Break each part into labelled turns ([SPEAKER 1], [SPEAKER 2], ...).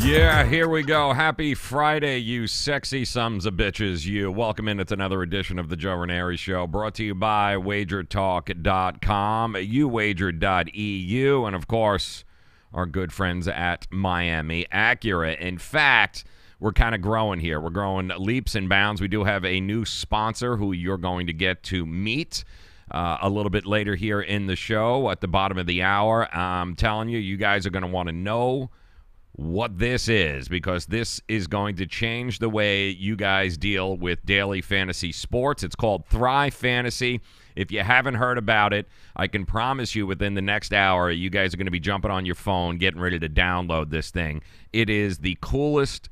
[SPEAKER 1] Yeah, here we go. Happy Friday, you sexy sons of bitches, you. Welcome in to another edition of the Joe Raineri Show, brought to you by WagerTalk.com, uwager.eu, and, of course, our good friends at Miami Acura. In fact, we're kind of growing here. We're growing leaps and bounds. We do have a new sponsor who you're going to get to meet a little bit later here in the show at the bottom of the hour. I'm telling you, you guys are going to want to know what this is, because this is going to change the way you guys deal with daily fantasy sports. It's called Thrive Fantasy. If you haven't heard about it, I can promise you within the next hour, you guys are going to be jumping on your phone, getting ready to download this thing. It is the coolest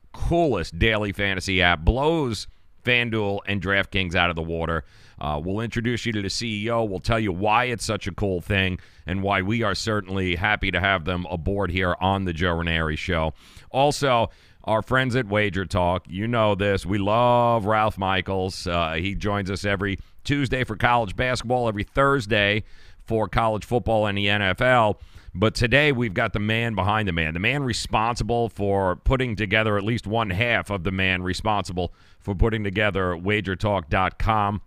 [SPEAKER 1] daily fantasy app. Blows FanDuel and DraftKings out of the water. We'll introduce you to the CEO. We'll tell you why it's such a cool thing and why we are certainly happy to have them aboard here on the Joe Raineri Show. Also, our friends at Wager Talk, you know this. We love Ralph Michaels. He joins us every Tuesday for college basketball, every Thursday for college football and the NFL. But today we've got the man behind the man responsible for putting together, at least one half of the man responsible for putting together WagerTalk.com.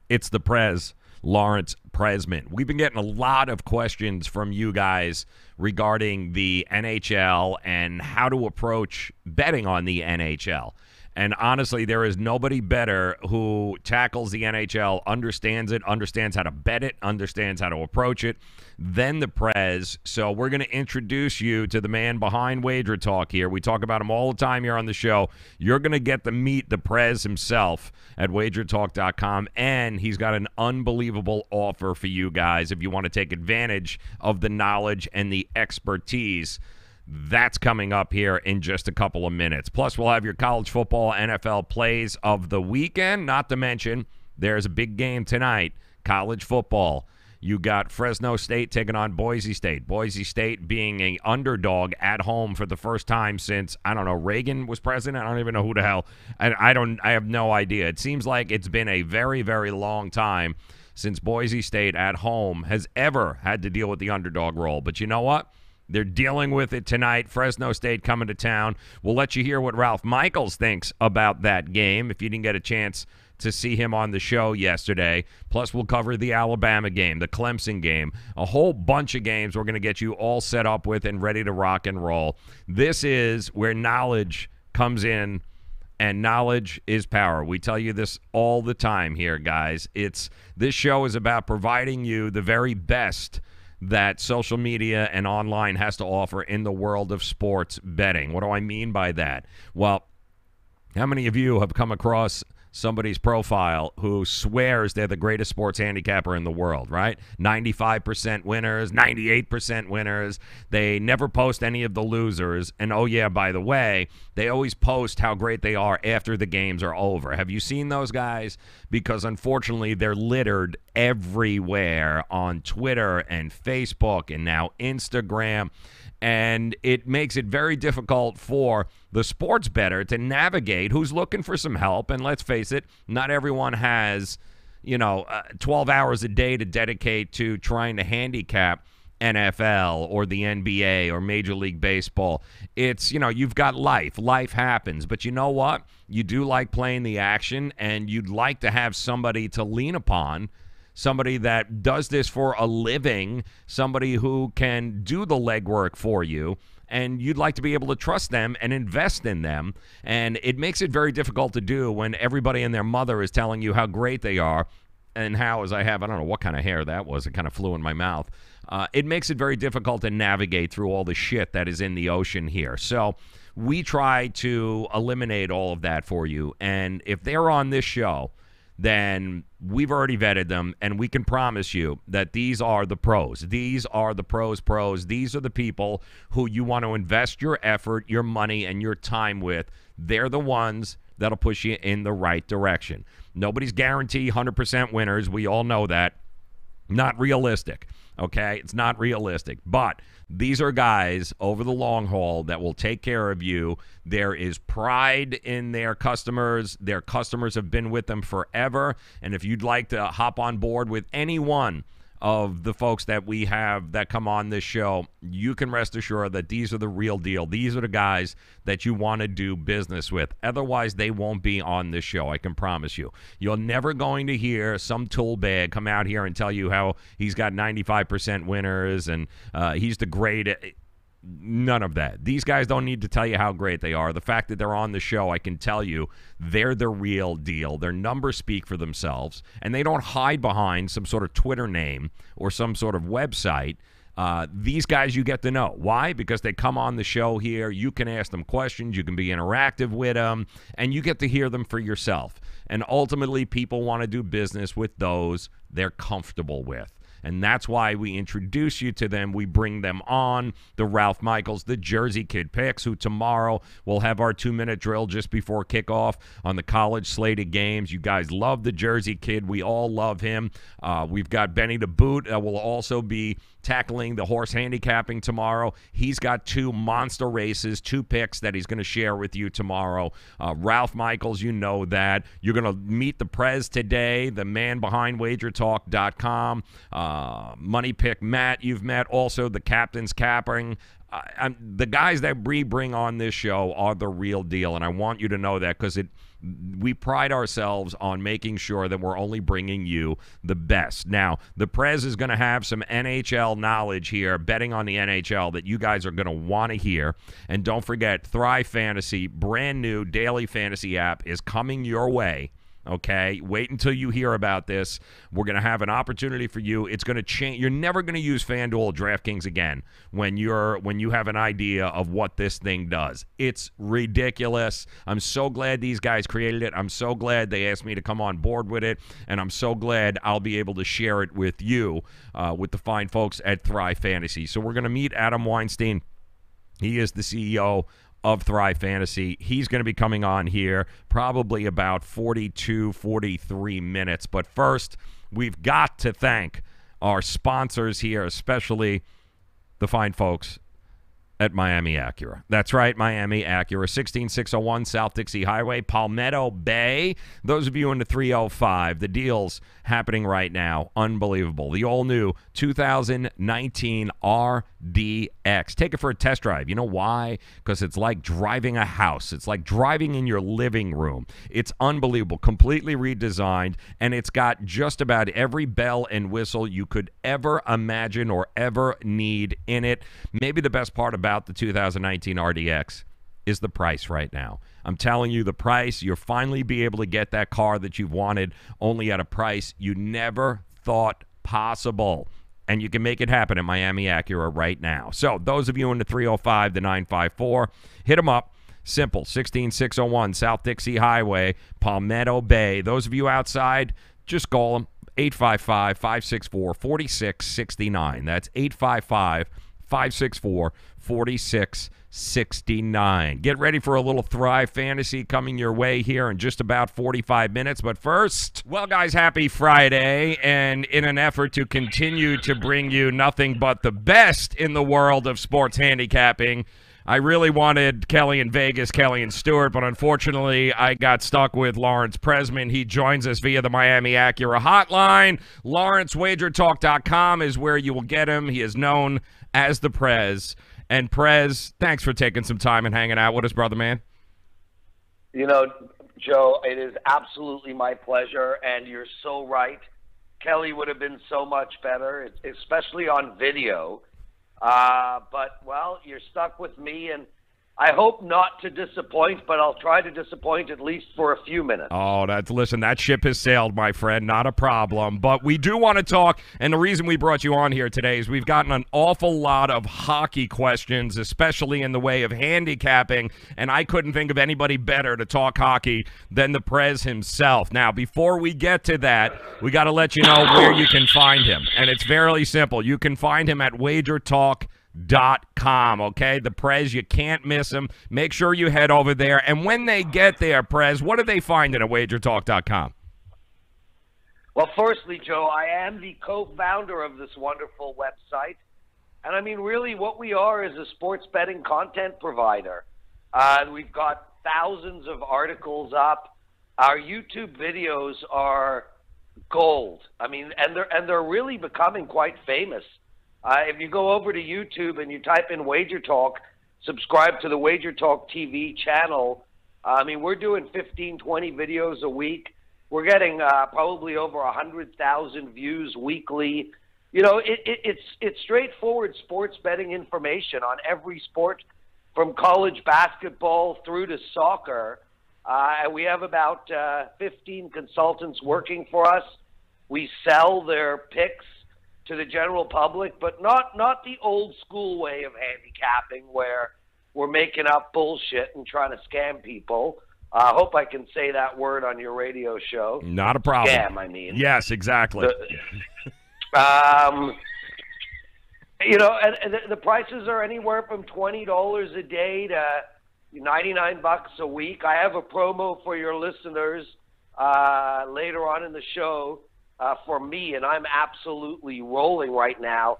[SPEAKER 1] It's the Prez, Lawrence Presman. We've been getting a lot of questions from you guys regarding the NHL and how to approach betting on the NHL. And honestly, there is nobody better who tackles the NHL, understands it, understands how to bet it, understands how to approach it, than the Prez. So we're going to introduce you to the man behind Wager Talk here. We talk about him all the time here on the show. You're going to get to meet the Prez himself at WagerTalk.com, and he's got an unbelievable offer for you guys if you want to take advantage of the knowledge and the expertise. That's coming up here in just a couple of minutes. Plus, we'll have your college football NFL plays of the weekend. Not to mention, there's a big game tonight, college football. You got Fresno State taking on Boise State. Boise State being an underdog at home for the first time since, I don't know, Reagan was president. I don't even know who the hell. I have no idea. It seems like it's been a very, very long time since Boise State at home has ever had to deal with the underdog role. But you know what? They're dealing with it tonight. Fresno State coming to town. We'll let you hear what Ralph Michaels thinks about that game if you didn't get a chance to see him on the show yesterday. Plus, we'll cover the Alabama game, the Clemson game, a whole bunch of games we're going to get you all set up with and ready to rock and roll. This is where knowledge comes in, and knowledge is power. We tell you this all the time here, guys. This show is about providing you the very best that social media and online has to offer in the world of sports betting. What do I mean by that? Well, how many of you have come across somebody's profile who swears they're the greatest sports handicapper in the world, right? 95% winners, 98% winners. They never post any of the losers. And oh yeah, by the way, they always post how great they are after the games are over. Have you seen those guys? Because unfortunately, they're littered everywhere on Twitter and Facebook and now Instagram. And it makes it very difficult for the sports bettor to navigate who's looking for some help. And let's face it, not everyone has, 12 hours a day to dedicate to trying to handicap NFL or the NBA or Major League Baseball. It's, you've got life. Life happens. But you know what? You do like playing the action, and you'd like to have somebody to lean upon, somebody that does this for a living, somebody who can do the legwork for you, and you'd like to be able to trust them and invest in them. And it makes it very difficult to do when everybody and their mother is telling you how great they are and how, as I don't know what kind of hair that was. It kind of flew in my mouth. It makes it very difficult to navigate through all the shit that is in the ocean here. So we try to eliminate all of that for you. And if they're on this show, then we've already vetted them, and we can promise you that these are the pros. These are the pros. These are the people who you want to invest your effort, your money, and your time with. They're the ones that'll push you in the right direction. Nobody's guaranteed 100% winners. We all know that. Not realistic, okay? It's not realistic. But these are guys over the long haul that will take care of you. There is pride in their customers. Their customers have been with them forever. And if you'd like to hop on board with any one of the folks that we have that come on this show, you can rest assured that these are the real deal. These are the guys that you want to do business with. Otherwise, they won't be on this show, I can promise you. You're never going to hear some tool bag come out here and tell you how he's got 95% winners and he's the great. None of that. These guys don't need to tell you how great they are. The fact that they're on the show, I can tell you they're the real deal. Their numbers speak for themselves, and they don't hide behind some sort of Twitter name or some sort of website. These guys you get to know. Why? Because they come on the show here. You can ask them questions. You can be interactive with them, and you get to hear them for yourself. And ultimately, people want to do business with those they're comfortable with. And that's why we introduce you to them. We bring them on. The Ralph Michaels, the Jersey Kid picks, who tomorrow will have our 2-minute drill just before kickoff on the college slated games. You guys love the Jersey Kid. We all love him. We've got Benny the Boot that will also be tackling the horse handicapping tomorrow. He's got 2 monster races, 2 picks that he's going to share with you tomorrow. Ralph Michaels, you know that. You're going to meet the Prez today, the man behind wagertalk.com. Money Pick Matt, you've met. Also, the Captain's Capping. The guys that we bring on this show are the real deal, and I want you to know that because we pride ourselves on making sure that we're only bringing you the best. Now, the Prez is going to have some NHL knowledge here, betting on the NHL, that you guys are going to want to hear. And don't forget, Thrive Fantasy, brand new daily fantasy app, is coming your way. Okay, wait until you hear about this. We're going to have an opportunity for you. It's going to change. You're never going to use FanDuel or DraftKings again when you have an idea of what this thing does. It's ridiculous. I'm so glad these guys created it. I'm so glad they asked me to come on board with it, and I'm so glad I'll be able to share it with you, with the fine folks at Thrive Fantasy. So we're going to meet Adam Weinstein. He is the CEO of Thrive Fantasy. He's going to be coming on here probably about 42, 43 minutes. But first, we've got to thank our sponsors here, especially the fine folks at Miami Acura. That's right, Miami Acura, 16601 South Dixie Highway, Palmetto Bay. Those of you in the 305, the deals happening right now, unbelievable. The all-new 2019 RDX. Take it for a test drive. You know why? Because it's like driving a house. It's like driving in your living room. It's unbelievable, completely redesigned, and it's got just about every bell and whistle you could ever imagine or ever need in it. Maybe the best part about the 2019 RDX is the price right now. I'm telling you, the price, you'll finally be able to get that car that you've wanted, only at a price you never thought possible. And you can make it happen at Miami Acura right now. So those of you in the 305, the 954, hit them up. Simple, 16601 South Dixie Highway, Palmetto Bay. Those of you outside, just call them, 855-564-4669. That's 855-564-4669. Get ready for a little Thrive Fantasy coming your way here in just about 45 minutes. But first, well, guys, happy Friday. And in an effort to continue to bring you nothing but the best in the world of sports handicapping, I really wanted Kelly in Vegas, Kelly and Stewart, but unfortunately I got stuck with Lawrence Presman. He joins us via the Miami Acura hotline. LawrenceWagerTalk.com is where you will get him. He is known as the Prez. And Prez, thanks for taking some time and hanging out with us, brother man.
[SPEAKER 2] You know, Joe, it is absolutely my pleasure, and you're so right. Kelly would have been so much better, especially on video. But, well, you're stuck with me, and I hope not to disappoint, but I'll try to disappoint at least for a few minutes.
[SPEAKER 1] Oh, listen, that ship has sailed, my friend. Not a problem. But we do want to talk, and the reason we brought you on here today is we've gotten an awful lot of hockey questions, especially in the way of handicapping, and I couldn't think of anybody better to talk hockey than the Prez himself. Now, before we get to that, we got to let you know where you can find him, and it's fairly simple. You can find him at WagerTalk.com. Okay, the Prez, you can't miss them. Make sure you head over there. And when they get there, Prez, what do they find at WagerTalk.com?
[SPEAKER 2] Well, firstly, Joe, I am the co-founder of this wonderful website. And I mean, really, what we are is a sports betting content provider. We've got thousands of articles up. Our YouTube videos are gold. I mean, and they're really becoming quite famous. If you go over to YouTube and you type in Wager Talk, subscribe to the Wager Talk TV channel, I mean, we're doing 15, 20 videos a week. We're getting probably over 100,000 views weekly. You know, it's straightforward sports betting information on every sport from college basketball through to soccer. And we have about 15 consultants working for us. We sell their picks to the general public, but not the old school way of handicapping where we're making up bullshit and trying to scam people. I hope I can say that word on your radio show.
[SPEAKER 1] Not a problem.
[SPEAKER 2] Scam, I mean.
[SPEAKER 1] Yes, exactly.
[SPEAKER 2] You know, and the prices are anywhere from $20 a day to $99 a week. I have a promo for your listeners later on in the show. For me, and I'm absolutely rolling right now.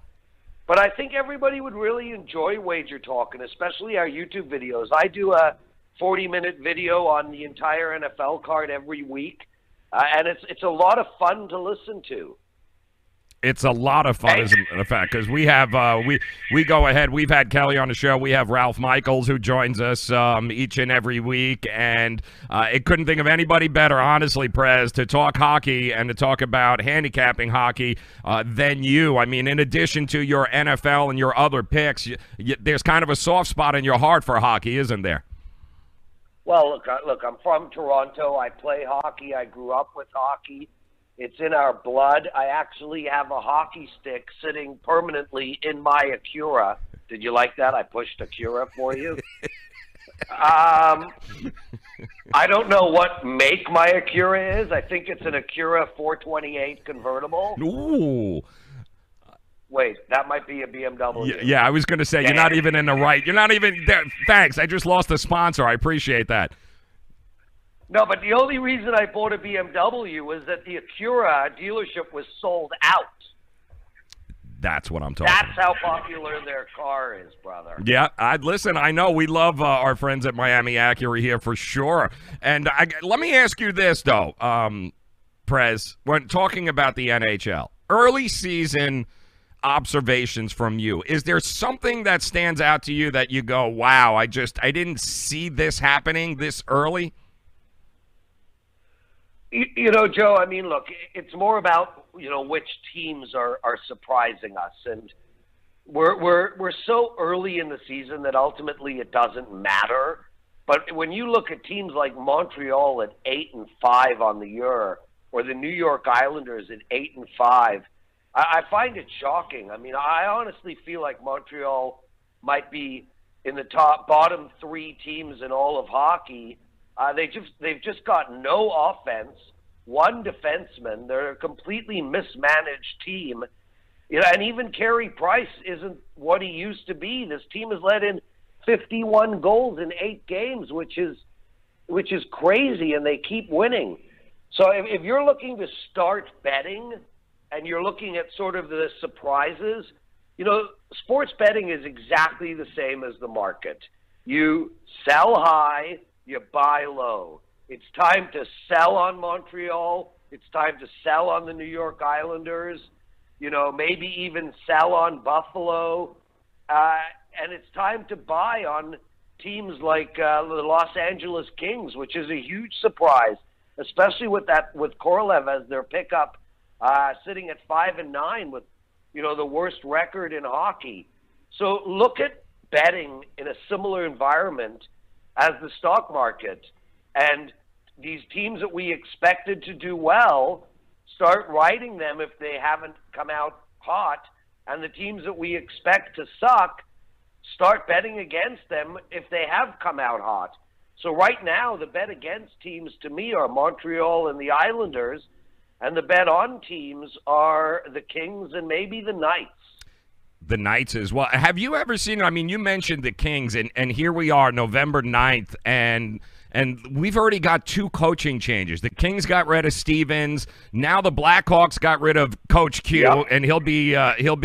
[SPEAKER 2] But I think everybody would really enjoy Wager Talk, and especially our YouTube videos. I do a 40-minute video on the entire NFL card every week, and it's a lot of fun to listen to.
[SPEAKER 1] It's a lot of fun, as a matter of fact, because we have we go ahead. We've had Kelly on the show. We have Ralph Michaels, who joins us each and every week, and it couldn't think of anybody better, honestly, Prez, to talk hockey and to talk about handicapping hockey than you. I mean, in addition to your NFL and your other picks, there's kind of a soft spot in your heart for hockey, isn't there?
[SPEAKER 2] Well, look, I'm from Toronto. I play hockey. I grew up with hockey. It's in our blood. I actually have a hockey stick sitting permanently in my Acura. Did you like that? I pushed Acura for you. I don't know what make my Acura is. I think it's an Acura 428 convertible.
[SPEAKER 1] Ooh.
[SPEAKER 2] Wait, that might be a BMW.
[SPEAKER 1] Yeah, I was going to say, you're not even in the right. You're not even there. Thanks. I just lost a sponsor. I appreciate that.
[SPEAKER 2] No, but the only reason I bought a BMW was that the Acura dealership was sold out.
[SPEAKER 1] That's what I'm talking about.
[SPEAKER 2] That's how popular their car is, brother.
[SPEAKER 1] Yeah, listen, I know we love our friends at Miami Acura here for sure. And let me ask you this, though, Prez, when talking about the NHL, early season observations from you, is there something that stands out to you that you go, wow, I didn't see this happening this early?
[SPEAKER 2] You know, Joe, I mean, look, it's more about, you know, which teams are surprising us. And we're so early in the season that ultimately it doesn't matter. But when you look at teams like Montreal at 8-5 on the year, or the New York Islanders at 8-5, I find it shocking. I mean, I honestly feel like Montreal might be in the top bottom 3 teams in all of hockey. They've just got no offense, one defenseman. They're a completely mismanaged team. You know, and even Carey Price isn't what he used to be. This team has let in 51 goals in 8 games, which is crazy, and they keep winning. So if you're looking to start betting and you're looking at sort of the surprises, you know, sports betting is exactly the same as the market. You sell high, you buy low. It's time to sell on Montreal. It's time to sell on the New York Islanders. You know, maybe even sell on Buffalo. And it's time to buy on teams like the Los Angeles Kings, which is a huge surprise, especially with Korolev as their pickup, sitting at 5-9 with, you know, the worst record in hockey. So look at betting in a similar environment as the stock market. And these teams that we expected to do well, start riding them if they haven't come out hot. And the teams that we expect to suck, start betting against them if they have come out hot. So right now, the bet against teams to me are Montreal and the Islanders, and the bet on teams are the Kings and maybe the Knights.
[SPEAKER 1] The Knights as well. Have you ever seen, I mean, you mentioned the Kings, and here we are, November 9th, and we've already got 2 coaching changes. The Kings got rid of Stevens. Now the Blackhawks got rid of Coach Q, yep. And he'll be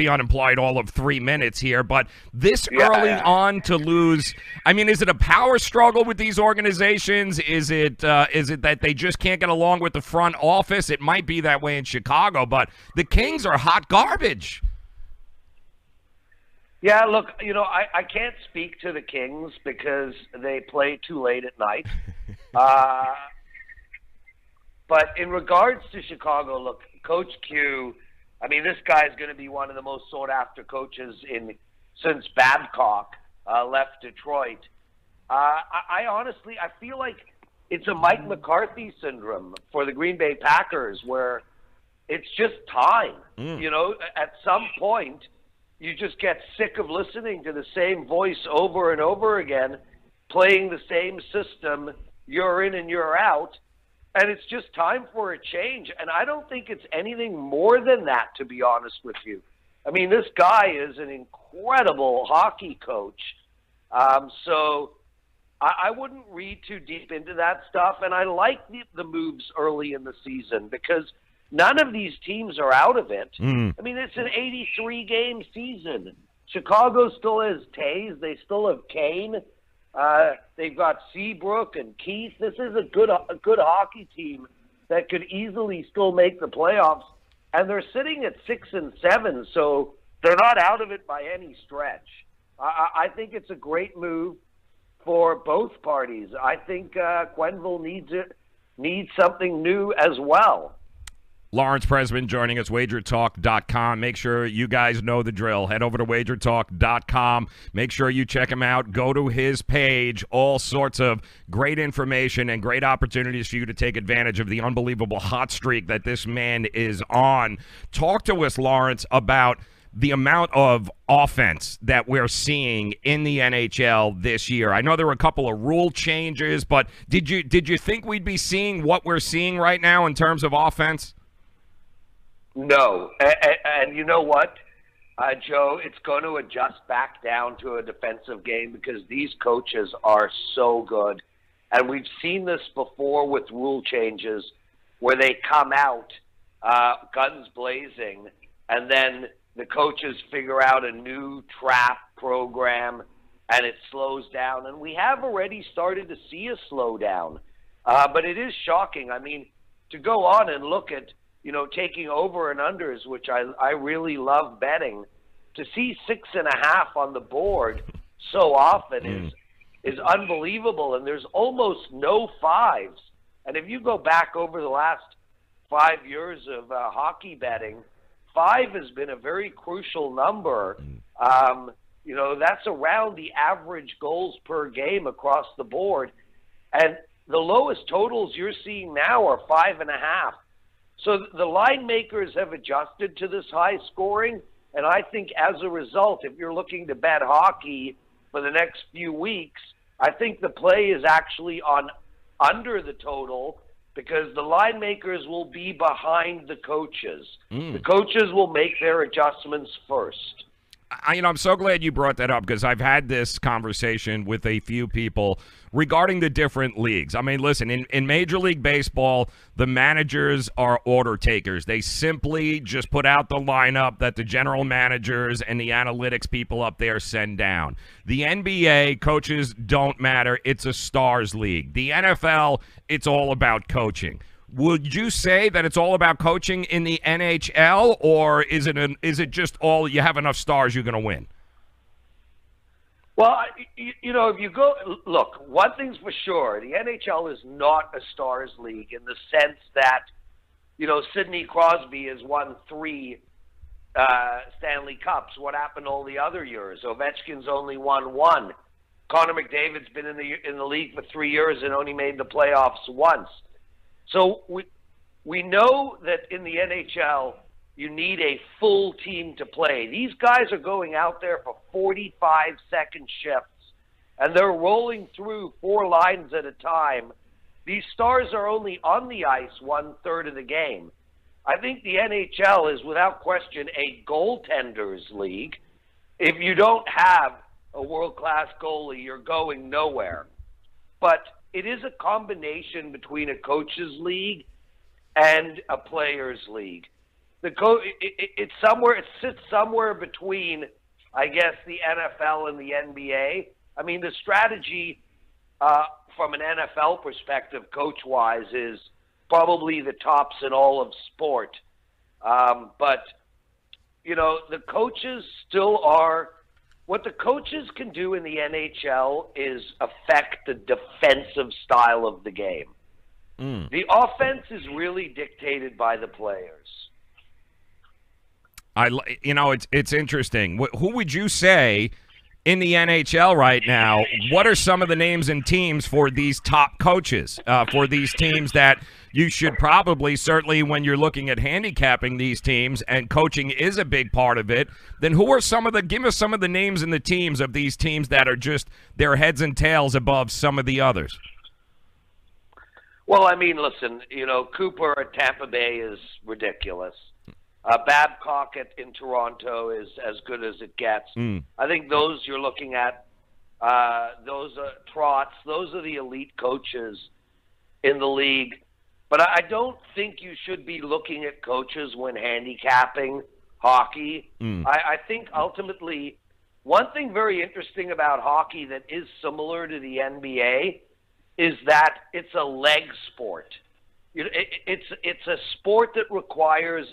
[SPEAKER 1] unemployed all of 3 minutes here. But this early on to lose, I mean, is it a power struggle with these organizations? Is it that they just can't get along with the front office? It might be that way in Chicago, but the Kings are hot garbage.
[SPEAKER 2] Yeah, look, you know, I can't speak to the Kings because they play too late at night. But in regards to Chicago, look, Coach Q, I mean, this guy's going to be one of the most sought-after coaches since Babcock left Detroit. I honestly feel like it's a Mike McCarthy syndrome for the Green Bay Packers where it's just time. You know, at some point, you just get sick of listening to the same voice over and over again, playing the same system, you're in and you're out, and it's just time for a change. And I don't think it's anything more than that, to be honest with you. I mean, this guy is an incredible hockey coach, so I wouldn't read too deep into that stuff, and I like the moves early in the season because none of these teams are out of it. I mean, it's an 83-game season. Chicago still has Taves. They still have Kane. They've got Seabrook and Keith. This is a good hockey team that could easily still make the playoffs. And they're sitting at 6-7, so they're not out of it by any stretch. I think it's a great move for both parties. I think Quenneville needs something new as well.
[SPEAKER 1] Lawrence Presman joining us, wagertalk.com. Make sure you guys know the drill. Head over to wagertalk.com. Make sure you check him out. Go to his page. All sorts of great information and great opportunities for you to take advantage of the unbelievable hot streak that this man is on. Talk to us, Lawrence, about the amount of offense that we're seeing in the NHL this year. I know there were a couple of rule changes, but did you think we'd be seeing what we're seeing right now in terms of offense?
[SPEAKER 2] No, and you know what, Joe? It's going to adjust back down to a defensive game because these coaches are so good. And we've seen this before with rule changes where they come out guns blazing, and then the coaches figure out a new trap program, and it slows down. And we have already started to see a slowdown. But it is shocking. I mean, to go on and look at, you know, taking over and unders, which I really love betting, to see 6.5 on the board so often is unbelievable. And there's almost no 5s. And if you go back over the last 5 years of hockey betting, 5 has been a very crucial number. You know, that's around the average goals per game across the board. And the lowest totals you're seeing now are 5.5. So the line makers have adjusted to this high scoring, and I think as a result, if you're looking to bet hockey, for the next few weeks, I think the play is actually on under the total because the line makers will be behind the coaches. The coaches will make their adjustments first.
[SPEAKER 1] I'm so glad you brought that up because I've had this conversation with a few people regarding the different leagues. I mean, listen, in Major League Baseball, the managers are order takers. They simply just put out the lineup that the general managers and the analytics people up there send down. The NBA, coaches don't matter. It's a stars league. The NFL, it's all about coaching. Would you say that it's all about coaching in the NHL, or is it just all you have enough stars you're going to win?
[SPEAKER 2] Well, if you go look, one thing's for sure: the NHL is not a stars league in the sense that, Sidney Crosby has won 3 Stanley Cups. What happened all the other years? Ovechkin's only won 1. Connor McDavid's been in the league for 3 years and only made the playoffs once. So we know that in the NHL, you need a full team to play. These guys are going out there for 45-second shifts, and they're rolling through 4 lines at a time. These stars are only on the ice 1/3 of the game. I think the NHL is, without question, a goaltenders league. If you don't have a world-class goalie, you're going nowhere. But it is a combination between a coach's league and a player's league. It sits somewhere between, I guess, the NFL and the NBA. I mean, the strategy from an NFL perspective, coach-wise, is probably the tops in all of sport. But the coaches still are. What the coaches can do in the NHL is affect the defensive style of the game. The offense is really dictated by the players.
[SPEAKER 1] It's interesting. Who would you say in the NHL right now? What are some of the names and teams for these top coaches, for these teams that you should probably, certainly when you're looking at handicapping these teams, and coaching is a big part of it, then give us some of the names and the teams of these teams that are just their heads and tails above some of the others.
[SPEAKER 2] Well, I mean, listen, Cooper at Tampa Bay is ridiculous. Babcock in Toronto is as good as it gets. I think those you're looking at, those are Trotz, those are the elite coaches in the league. But I don't think you should be looking at coaches when handicapping hockey. I think ultimately one thing very interesting about hockey that is similar to the NBA is that it's a leg sport. It's a sport that requires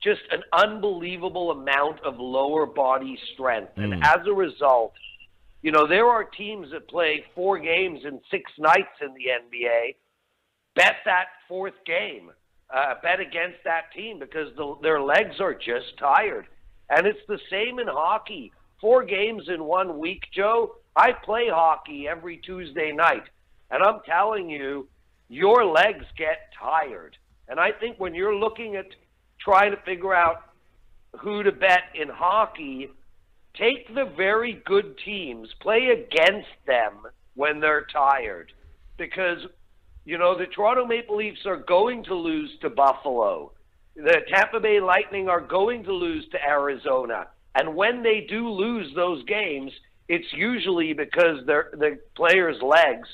[SPEAKER 2] just an unbelievable amount of lower body strength. And as a result, there are teams that play 4 games in 6 nights in the NBA. Bet that 4th game. Bet against that team because their legs are just tired. And it's the same in hockey. 4 games in 1 week, Joe. I play hockey every Tuesday night. And I'm telling you, your legs get tired. And I think when you're looking at trying to figure out who to bet in hockey, take the very good teams, play against them when they're tired. Because, the Toronto Maple Leafs are going to lose to Buffalo. The Tampa Bay Lightning are going to lose to Arizona. And when they do lose those games, it's usually because the players' legs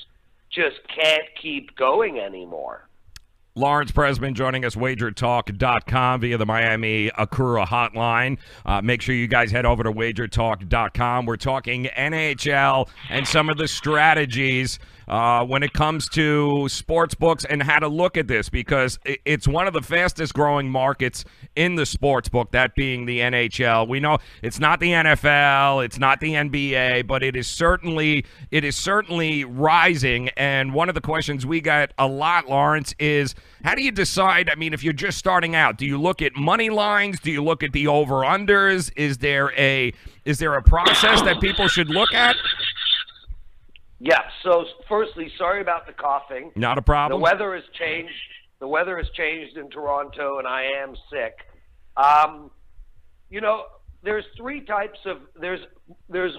[SPEAKER 2] just can't keep going anymore.
[SPEAKER 1] Lawrence Presman joining us, wagertalk.com via the Miami Acura hotline. Make sure you guys head over to wagertalk.com. We're talking NHL and some of the strategies when it comes to sports books and how to look at this, because it's one of the fastest growing markets in the sports book, that being the NHL. We know it's not the NFL, it's not the NBA, but it is certainly rising. And one of the questions we get a lot, Lawrence, is how do you decide? I mean, if you're just starting out, do you look at money lines? Do you look at the over-unders? Is there a process that people should look at?
[SPEAKER 2] Yeah, so firstly, sorry about the coughing.
[SPEAKER 1] Not a problem.
[SPEAKER 2] The weather has changed. The weather has changed in Toronto, and I am sick. There's 3 types of there's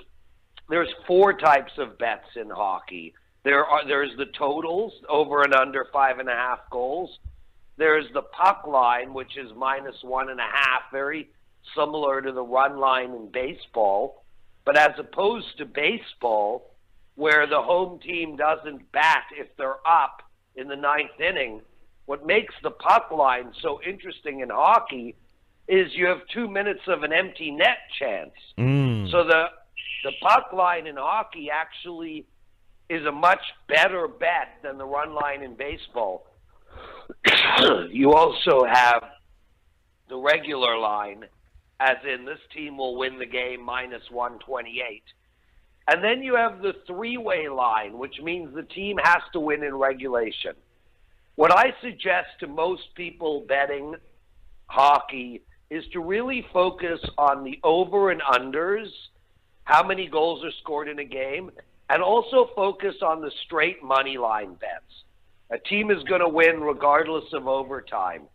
[SPEAKER 2] there's 4 types of bets in hockey. There's the totals, over and under 5.5 goals. There's the puck line, which is -1.5, very similar to the run line in baseball. But as opposed to baseball, where the home team doesn't bat if they're up in the 9th inning, what makes the puck line so interesting in hockey is you have 2 minutes of an empty net chance. So the puck line in hockey actually is a much better bet than the run line in baseball. You also have the regular line, as in this team will win the game -128. And then you have the 3-way line, which means the team has to win in regulation. What I suggest to most people betting hockey is to really focus on the over and unders, how many goals are scored in a game, and also focus on the straight money line bets. A team is going to win regardless of overtime.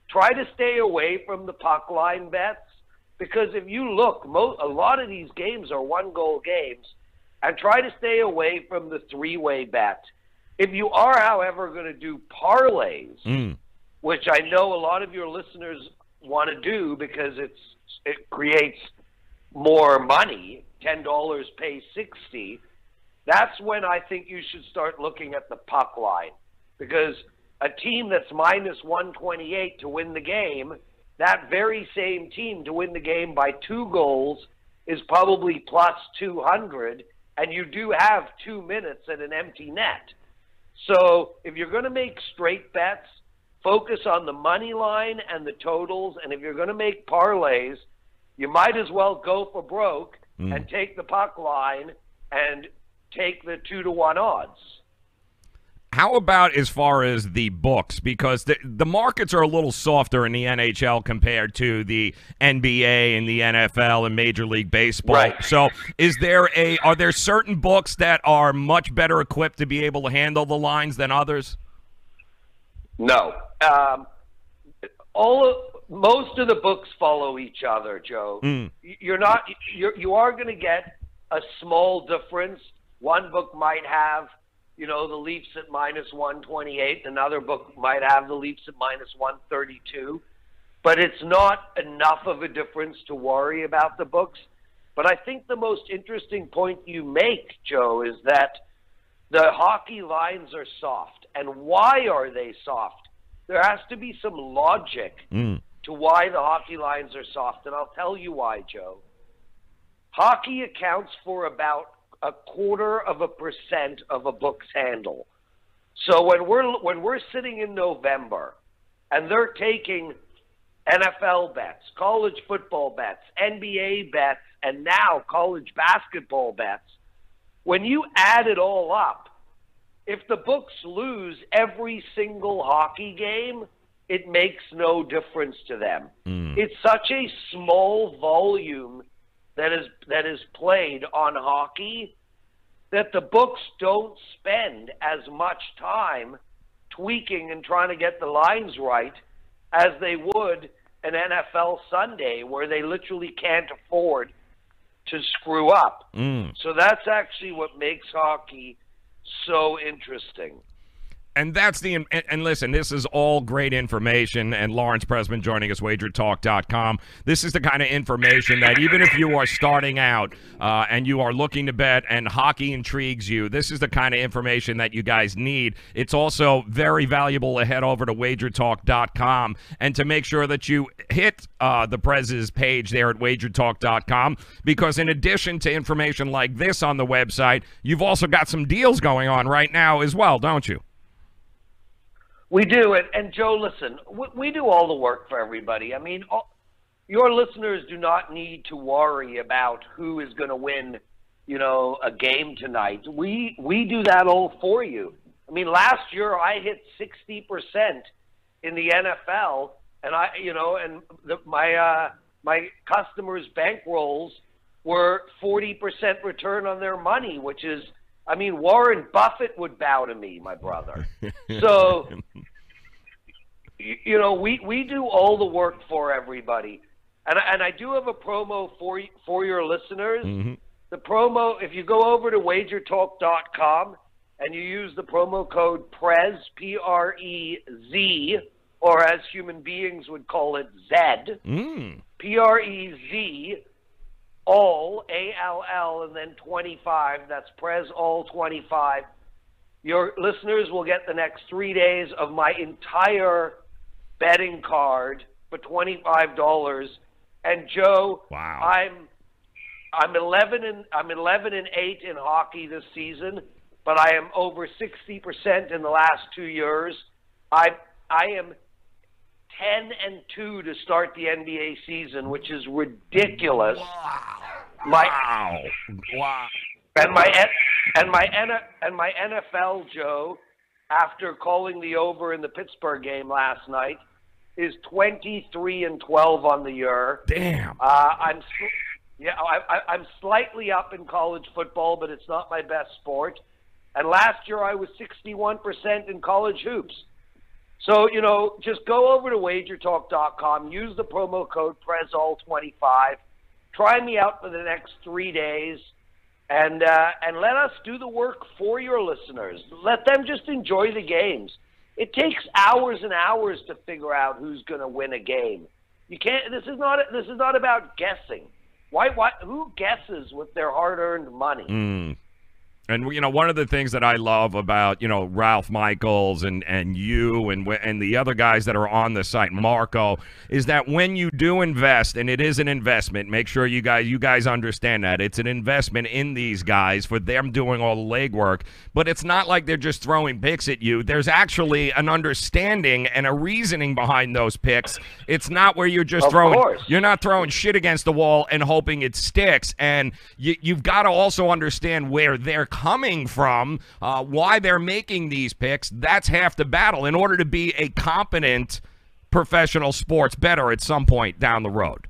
[SPEAKER 2] Try to stay away from the puck line bets, because if you look, a lot of these games are 1-goal games, and try to stay away from the 3-way bet. If you are, however, going to do parlays, which I know a lot of your listeners want to do because it creates more money, $10 pays 60, that's when I think you should start looking at the puck line. Because a team that's -128 to win the game, that very same team to win the game by 2 goals is probably +200, and you do have 2 minutes at an empty net. So if you're going to make straight bets, focus on the money line and the totals, and if you're going to make parlays, you might as well go for broke and take the puck line and take the 2-to-1 odds.
[SPEAKER 1] How about as far as the books? Because the markets are a little softer in the NHL compared to the NBA and the NFL and Major League Baseball.
[SPEAKER 2] Right.
[SPEAKER 1] So are there certain books that are much better equipped to be able to handle the lines than others?
[SPEAKER 2] No. Most of the books follow each other, Joe. You are going to get a small difference. One book might have, the Leafs at -128. Another book might have the Leafs at -132. But it's not enough of a difference to worry about the books. But I think the most interesting point you make, Joe, is that the hockey lines are soft. And why are they soft? There has to be some logic to why the hockey lines are soft. And I'll tell you why, Joe. Hockey accounts for about 0.25% of a book's handle. So when we're sitting in November and they're taking NFL bets, college football bets, NBA bets, and now college basketball bets, when you add it all up, if the books lose every single hockey game, it makes no difference to them. It's such a small volume that is played on hockey that the books don't spend as much time tweaking and trying to get the lines right as they would an NFL Sunday, where they literally can't afford to screw up. So that's actually what makes hockey so interesting.
[SPEAKER 1] And that's and listen, this is all great information, and Lawrence Pressman joining us, wagertalk.com. This is the kind of information that even if you are starting out and you are looking to bet and hockey intrigues you, this is the kind of information that you guys need. It's also very valuable to head over to wagertalk.com and to make sure that you hit the Prez's page there at wagertalk.com, because in addition to information like this on the website, you've also got some deals going on right now as well, don't you?
[SPEAKER 2] We do. And Joe, listen, we do all the work for everybody. I mean, your listeners do not need to worry about who is going to win, a game tonight. We do that all for you. I mean, last year I hit 60% in the NFL, and my customers' bankrolls were 40% return on their money, which is, Warren Buffett would bow to me, my brother. So, we do all the work for everybody. And I do have a promo for your listeners. if you go over to wagertalk.com and you use the promo code PREZ, P-R-E-Z, or as human beings would call it, Z, P-R-E-Z, all, A-L-L, and then 25, that's PREZ all 25. Your listeners will get the next 3 days of my entire betting card for $25. And Joe,
[SPEAKER 1] wow.
[SPEAKER 2] I'm 11 and 8 in hockey this season, but I am over 60% in the last 2 years. I am 10-2 to start the NBA season, which is ridiculous.
[SPEAKER 1] Wow.
[SPEAKER 2] And my NFL, Joe, after calling the over in the Pittsburgh game last night, is 23-12 on the year.
[SPEAKER 1] Damn.
[SPEAKER 2] I'm slightly up in college football, but it's not my best sport. And last year I was 61% in college hoops. So, just go over to wagertalk.com, use the promo code PREZALL25, try me out for the next 3 days, and let us do the work for your listeners. Let them just enjoy the games. It takes hours and hours to figure out who's going to win a game. You can't. This is not about guessing. Why? Who guesses with their hard-earned money?
[SPEAKER 1] And, one of the things that I love about, Ralph Michaels and you and the other guys that are on the site, Marco, is that when you do invest, and it is an investment, make sure you guys understand that. It's an investment in these guys for them doing all the legwork. But it's not like they're just throwing picks at you. There's actually an understanding and a reasoning behind those picks. It's not where you're just you're not throwing shit against the wall and hoping it sticks. And you've got to also understand where they're coming from, why they're making these picks. That's half the battle in order to be a competent professional sports bettor at some point down the road.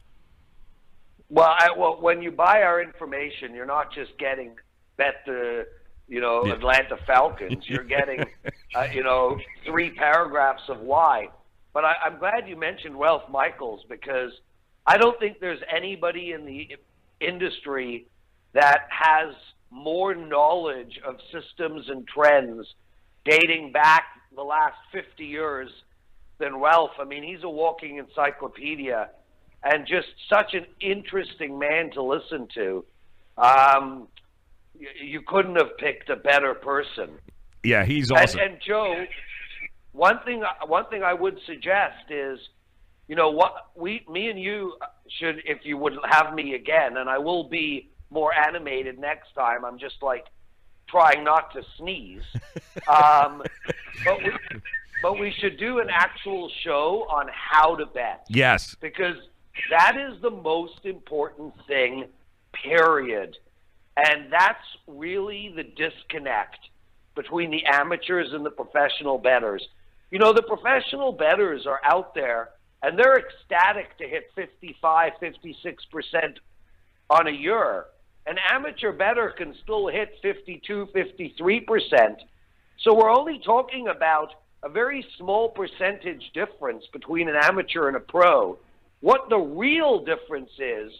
[SPEAKER 2] Well, when you buy our information, you're not just getting Atlanta Falcons. You're getting, 3 paragraphs of why. But I'm glad you mentioned Ralph Michaels, because I don't think there's anybody in the industry that has more knowledge of systems and trends dating back the last 50 years than Ralph. I mean, he's a walking encyclopedia and just such an interesting man to listen to. You couldn't have picked a better person.
[SPEAKER 1] Yeah, he's awesome.
[SPEAKER 2] And Joe, one thing I would suggest is, me and you should, if you would have me again, and I will be more animated next time. I'm just trying not to sneeze. But we should do an actual show on how to bet.
[SPEAKER 1] Yes.
[SPEAKER 2] Because that is the most important thing, period. And that's really the disconnect between the amateurs and the professional bettors. The professional bettors are out there and they're ecstatic to hit 55, 56% on a year. An amateur bettor can still hit 52, 53%. So we're only talking about a very small percentage difference between an amateur and a pro. What the real difference is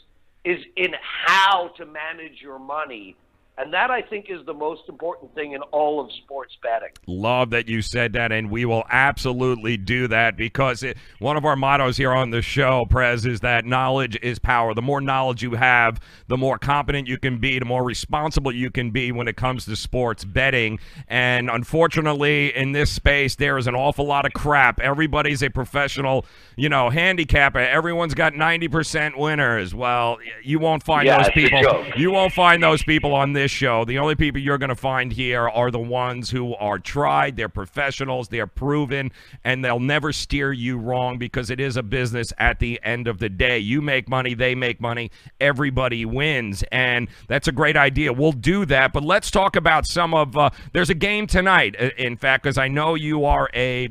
[SPEAKER 2] in how to manage your money. And that, I think, is the most important thing in all of sports betting.
[SPEAKER 1] Love that you said that, and we will absolutely do that, because one of our mottos here on the show, Prez, is that knowledge is power. The more knowledge you have, the more competent you can be, the more responsible you can be when it comes to sports betting. And unfortunately, in this space, there is an awful lot of crap. Everybody's a professional, handicapper. Everyone's got 90% winners. Well, you won't find those people. You won't find those people on this show. The only people you're going to find here are the ones who are tried, they're professionals, they're proven, and they'll never steer you wrong, because it is a business at the end of the day. You make money, they make money, everybody wins, and that's a great idea. We'll do that, but let's talk about some of there's a game tonight, in fact, because I know you are a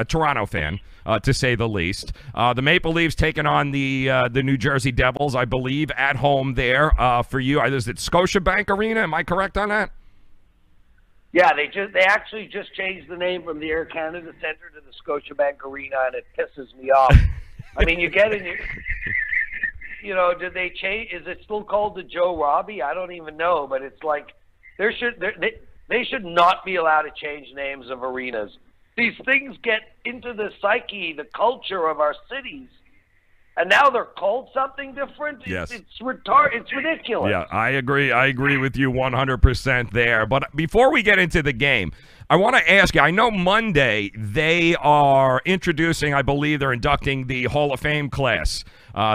[SPEAKER 1] Toronto fan, to say the least. The Maple Leafs taking on the New Jersey Devils, I believe, at home there for you. Is it Scotiabank Arena? Am I correct on that?
[SPEAKER 2] Yeah, they actually just changed the name from the Air Canada Centre to the Scotiabank Arena, and it pisses me off. I mean, you get in did they change? Is it still called the Joe Robbie? I don't even know, but it's like they should not be allowed to change names of arenas. These things get into the psyche, the culture of our cities, and now they're called something different.
[SPEAKER 1] Yes.
[SPEAKER 2] It's ridiculous.
[SPEAKER 1] Yeah, I agree. I agree with you 100% there. But before we get into the game, I want to ask you, I know Monday they are introducing, I believe they're inducting the Hall of Fame class.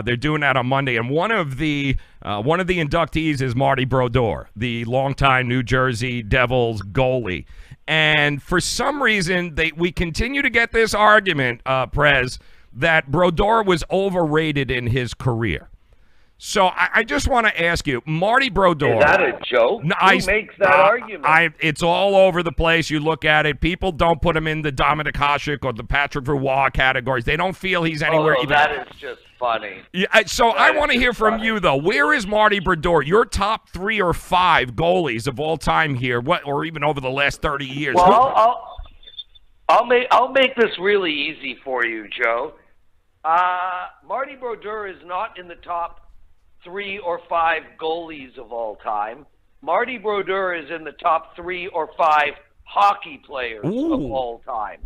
[SPEAKER 1] They're doing that on Monday, and one of the inductees is Marty Brodeur, the longtime New Jersey Devils goalie. And for some reason, we continue to get this argument, Prez, that Brodeur was overrated in his career. So I just want to ask you, Marty Brodeur.
[SPEAKER 2] Is that a joke? Who makes that argument?
[SPEAKER 1] It's all over the place. You look at it. People don't put him in the Dominic Hasek or the Patrick Roy categories. They don't feel he's anywhere.
[SPEAKER 2] Oh, that is just funny.
[SPEAKER 1] Yeah, so I want to hear from you, though. Where is Marty Brodeur? Your top 3 or 5 goalies of all time here, or even over the last 30 years.
[SPEAKER 2] Well, I'll make this really easy for you, Joe. Marty Brodeur is not in the top 3 or 5 goalies of all time. Marty Brodeur is in the top 3 or 5 hockey players of all time.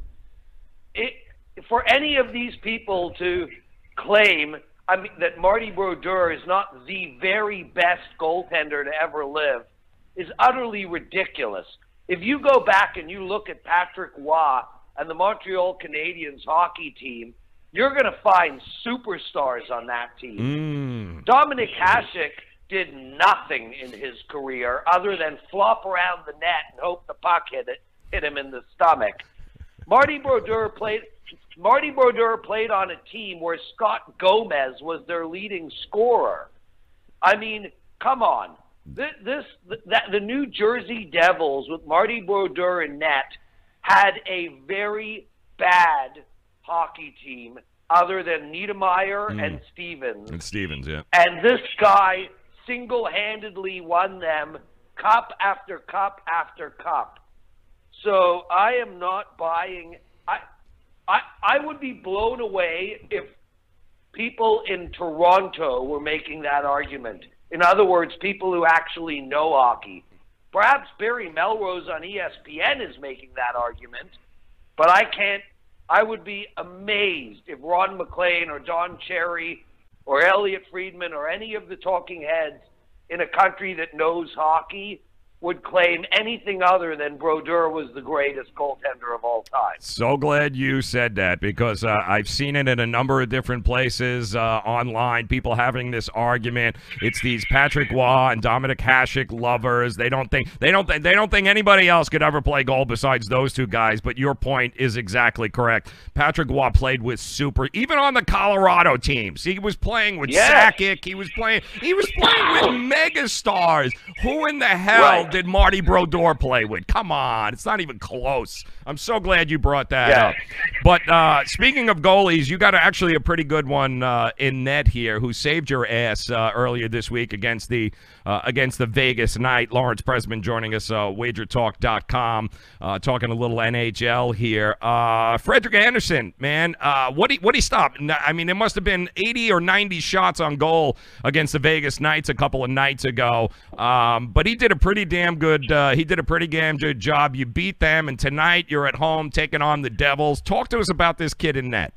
[SPEAKER 2] For any of these people to claim, that Marty Brodeur is not the very best goaltender to ever live is utterly ridiculous. If you go back and you look at Patrick Roy and the Montreal Canadiens hockey team, you're going to find superstars on that team. Dominic Hasek did nothing in his career other than flop around the net and hope the puck hit him in the stomach. Marty Brodeur played on a team where Scott Gomez was their leading scorer. I mean, come on. The New Jersey Devils with Marty Brodeur in net had a very bad hockey team other than Niedermeyer and Stevens.
[SPEAKER 1] And Stevens, yeah.
[SPEAKER 2] And this guy single-handedly won them cup after cup after cup. So I am not buying. I would be blown away if people in Toronto were making that argument. In other words, people who actually know hockey. Perhaps Barry Melrose on ESPN is making that argument, but I would be amazed if Ron McLean or Don Cherry or Elliot Friedman or any of the talking heads in a country that knows hockey would claim anything other than Brodeur was the greatest goaltender of all time.
[SPEAKER 1] So glad you said that, because I've seen it in a number of different places online, people having this argument. It's these Patrick Roy and Dominic Hasek lovers. They don't think anybody else could ever play goal besides those two guys, but your point is exactly correct. Patrick Roy played with even on the Colorado teams. He was playing with Sakic. He was playing with megastars. Who in the hell did Marty Brodeur play with? Come on, it's not even close. I'm so glad you brought that up. But speaking of goalies, you got actually a pretty good one in net here, who saved your ass earlier this week against the Vegas Knight. Lawrence Pressman joining us, WagerTalk.com, talking a little NHL here. Frederick Anderson, man, what he stopped? I mean, there must have been 80 or 90 shots on goal against the Vegas Knights a couple of nights ago, but he did a pretty damn good job. You beat them, and tonight you're at home taking on the Devils. Talk to us about this kid in net.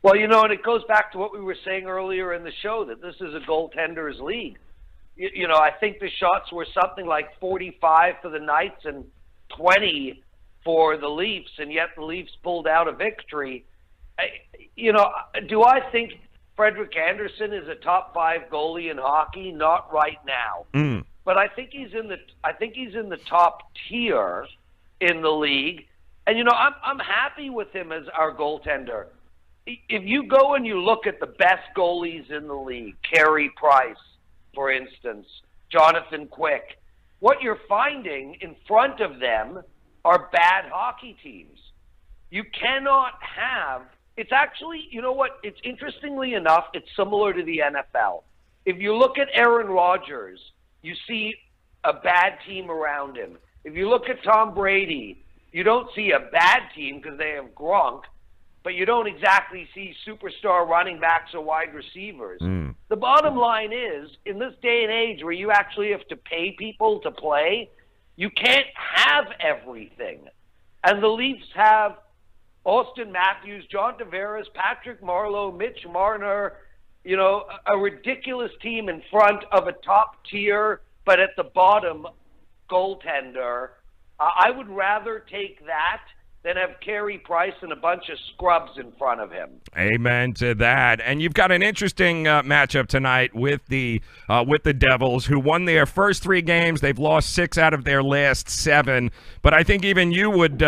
[SPEAKER 2] Well, and it goes back to what we were saying earlier in the show, that this is a goaltender's league. I think the shots were something like 45 for the Knights and 20 for the Leafs, and yet the Leafs pulled out a victory. Do I think Frederick Anderson is a top 5 goalie in hockey? Not right now. But I think he's in the top tier in the league. And I'm happy with him as our goaltender. If you go and you look at the best goalies in the league, Carey Price, for instance, Jonathan Quick, what you're finding in front of them are bad hockey teams. You cannot have. It's actually, it's interestingly enough, it's similar to the NFL. If you look at Aaron Rodgers, you see a bad team around him. If you look at Tom Brady, you don't see a bad team because they have Gronk. but you don't exactly see superstar running backs or wide receivers. The bottom line is, in this day and age where you actually have to pay people to play, you can't have everything. And the Leafs have Austin Matthews, John Tavares, Patrick Marleau, Mitch Marner, you know, a ridiculous team in front of a top tier, but at the bottom, goaltender. I would rather take that than have Carey Price and a bunch of scrubs in front of him.
[SPEAKER 1] Amen to that. And you've got an interesting matchup tonight with the Devils, who won their first 3 games. They've lost 6 out of their last 7. But I think even you would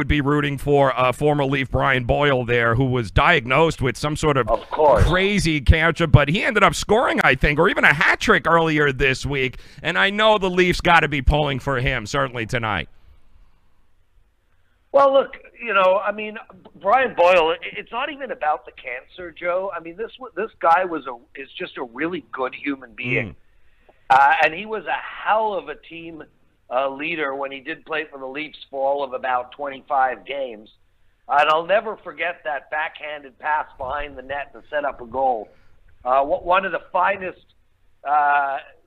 [SPEAKER 1] be rooting for former Leaf Brian Boyle there, who was diagnosed with some sort of crazy cancer. But he ended up scoring, I think, or even a hat trick earlier this week. And I know the Leafs got to be pulling for him certainly tonight.
[SPEAKER 2] Well, look, you know, I mean, Brian Boyle, it's not even about the cancer, Joe. I mean, this guy is just a really good human being. And he was a hell of a team leader when he did play for the Leafs for all of about 25 games. And I'll never forget that backhanded pass behind the net to set up a goal. One of the finest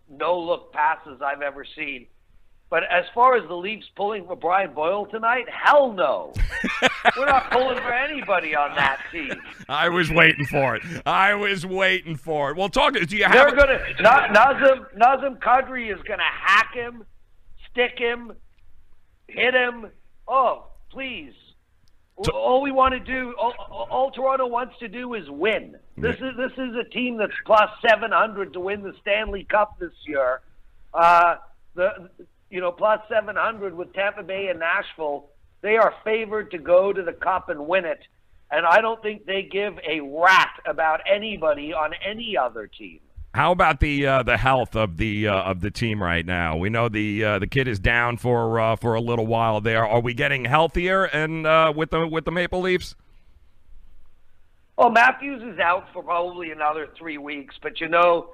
[SPEAKER 2] no-look passes I've ever seen. But as far as the Leafs pulling for Brian Boyle tonight, hell no. We're not pulling for anybody on that team.
[SPEAKER 1] I was waiting for it. Well, talk. Do you have?
[SPEAKER 2] They're gonna Nazem Kadri is gonna hack him, stick him, hit him. Oh, please. All we want to do, all Toronto wants to do, is win. This is a team that's plus 700 to win the Stanley Cup this year. Plus 700 with Tampa Bay and Nashville. They are favored to go to the Cup and win it. And I don't think they give a rat about anybody on any other team.
[SPEAKER 1] How about the health of the team right now? We know the kid is down for a little while there. Are we getting healthier and with the Maple Leafs?
[SPEAKER 2] Well, Matthews is out for probably another 3 weeks, but you know,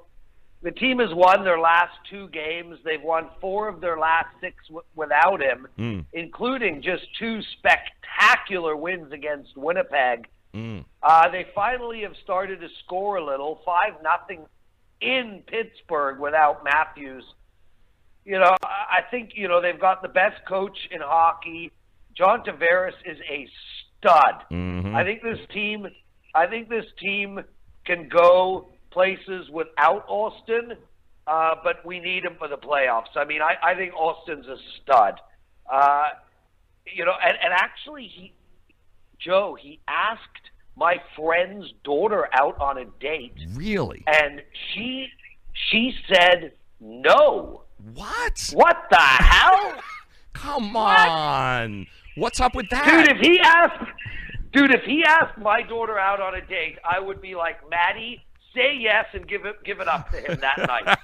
[SPEAKER 2] the team has won their last 2 games. They've won 4 of their last 6 without him, including just 2 spectacular wins against Winnipeg. They finally have started to score a little, 5-0 in Pittsburgh without Matthews. You know, I think, you know, they've got the best coach in hockey. John Tavares is a stud. I think this team can go places without Austin, but we need him for the playoffs. I mean, I think Austin's a stud. You know, and actually, he asked my friend's daughter out on a date.
[SPEAKER 1] Really?
[SPEAKER 2] And she said no.
[SPEAKER 1] What?
[SPEAKER 2] What the hell?
[SPEAKER 1] Come on. What's up with that?
[SPEAKER 2] Dude, if he asked my daughter out on a date, I would be like, Maddie, say yes and give it up to him that night.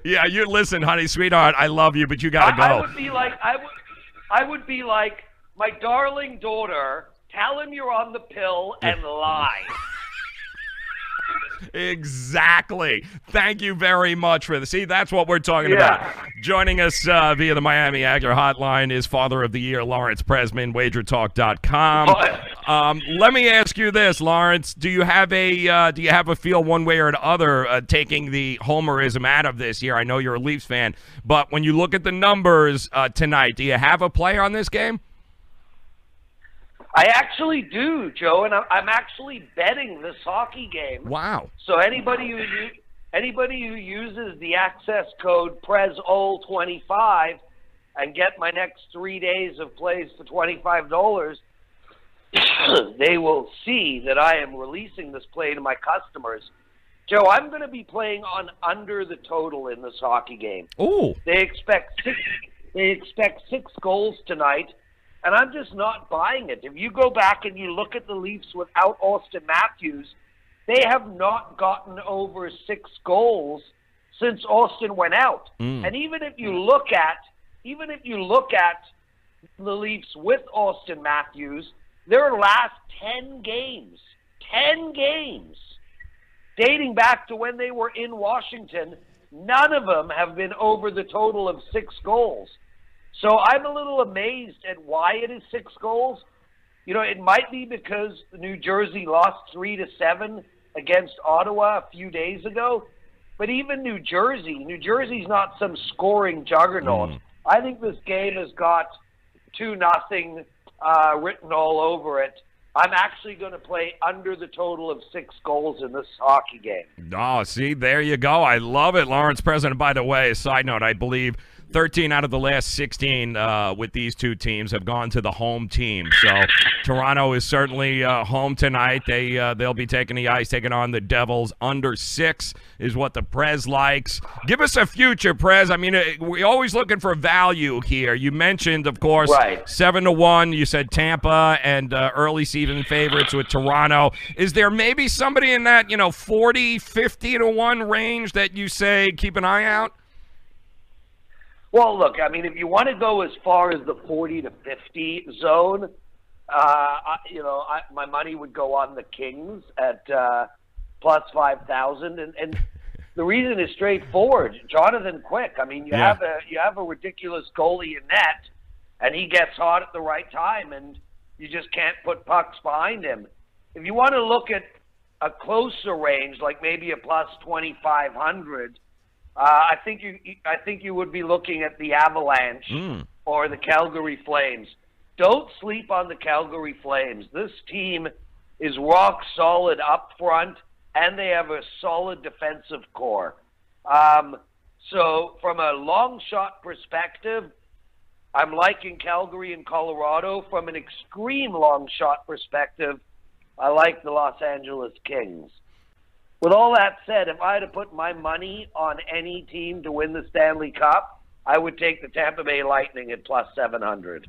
[SPEAKER 1] Yeah, you listen, honey, sweetheart, I love you, but you gotta go.
[SPEAKER 2] I would be like, my darling daughter, tell him you're on the pill and lie.
[SPEAKER 1] Exactly. Thank you very much for this. See, that's what we're talking about. Joining us via the Miami Agler hotline is Father of the Year, Lawrence Presman, WagerTalk.com. Let me ask you this, Lawrence. Do you have a feel one way or the other taking the homerism out of this year? I know you're a Leafs fan, but when you look at the numbers tonight, do you have a play on this game?
[SPEAKER 2] I actually do, Joe, and I'm actually betting this hockey game.
[SPEAKER 1] Wow!
[SPEAKER 2] So anybody who uses the access code PRESOL25 and get my next 3 days of plays for $25, they will see that I am releasing this play to my customers. Joe, I'm going to be playing on under the total in this hockey game.
[SPEAKER 1] Oh!
[SPEAKER 2] They expect 6 goals tonight. And I'm just not buying it. If you go back and you look at the Leafs without Austin Matthews, they have not gotten over 6 goals since Austin went out. And even if you look at the Leafs with Austin Matthews, their last 10 games, dating back to when they were in Washington, none of them have been over the total of 6 goals. So I'm a little amazed at why it is 6 goals. It might be because New Jersey lost 3-7 against Ottawa a few days ago. But even New Jersey's not some scoring juggernaut. I think this game has got 2-0 written all over it. I'm actually going to play under the total of 6 goals in this hockey game.
[SPEAKER 1] Oh, see, there you go. I love it. Lawrence President, by the way, a side note, I believe 13 out of the last 16 with these two teams have gone to the home team. So Toronto is certainly home tonight. They'll be taking the ice, taking on the Devils. Under 6 is what the Prez likes. Give us a future, Prez. I mean, we're always looking for value here. You mentioned, of course,
[SPEAKER 2] right,
[SPEAKER 1] 7-1. You said Tampa and early season favorites with Toronto. Is there maybe somebody in that 40, 50-1 range that you say keep an eye out?
[SPEAKER 2] Well, look, I mean, if you want to go as far as the 40 to 50 zone, my money would go on the Kings at plus 5,000, and the reason is straightforward. Jonathan Quick. I mean, you have a ridiculous goalie in net, and he gets hot at the right time, and you just can't put pucks behind him. If you want to look at a closer range, like maybe a plus 2,500. I think you would be looking at the Avalanche or the Calgary Flames. Don't sleep on the Calgary Flames. This team is rock solid up front, and they have a solid defensive core. So from a long shot perspective, I'm liking Calgary and Colorado. From an extreme long shot perspective, I like the Los Angeles Kings. With all that said, if I had to put my money on any team to win the Stanley Cup, I would take the Tampa Bay Lightning at plus 700.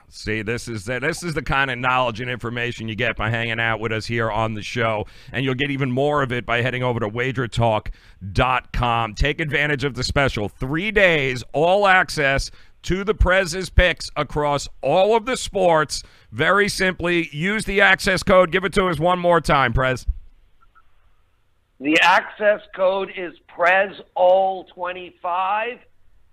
[SPEAKER 1] See, this is the kind of knowledge and information you get by hanging out with us here on the show, and you'll get even more of it by heading over to wagertalk.com. Take advantage of the special 3 days, all access to the Prez's picks across all of the sports. Very simply, use the access code. Give it to us one more time, Prez.
[SPEAKER 2] The access code is PrezAll25.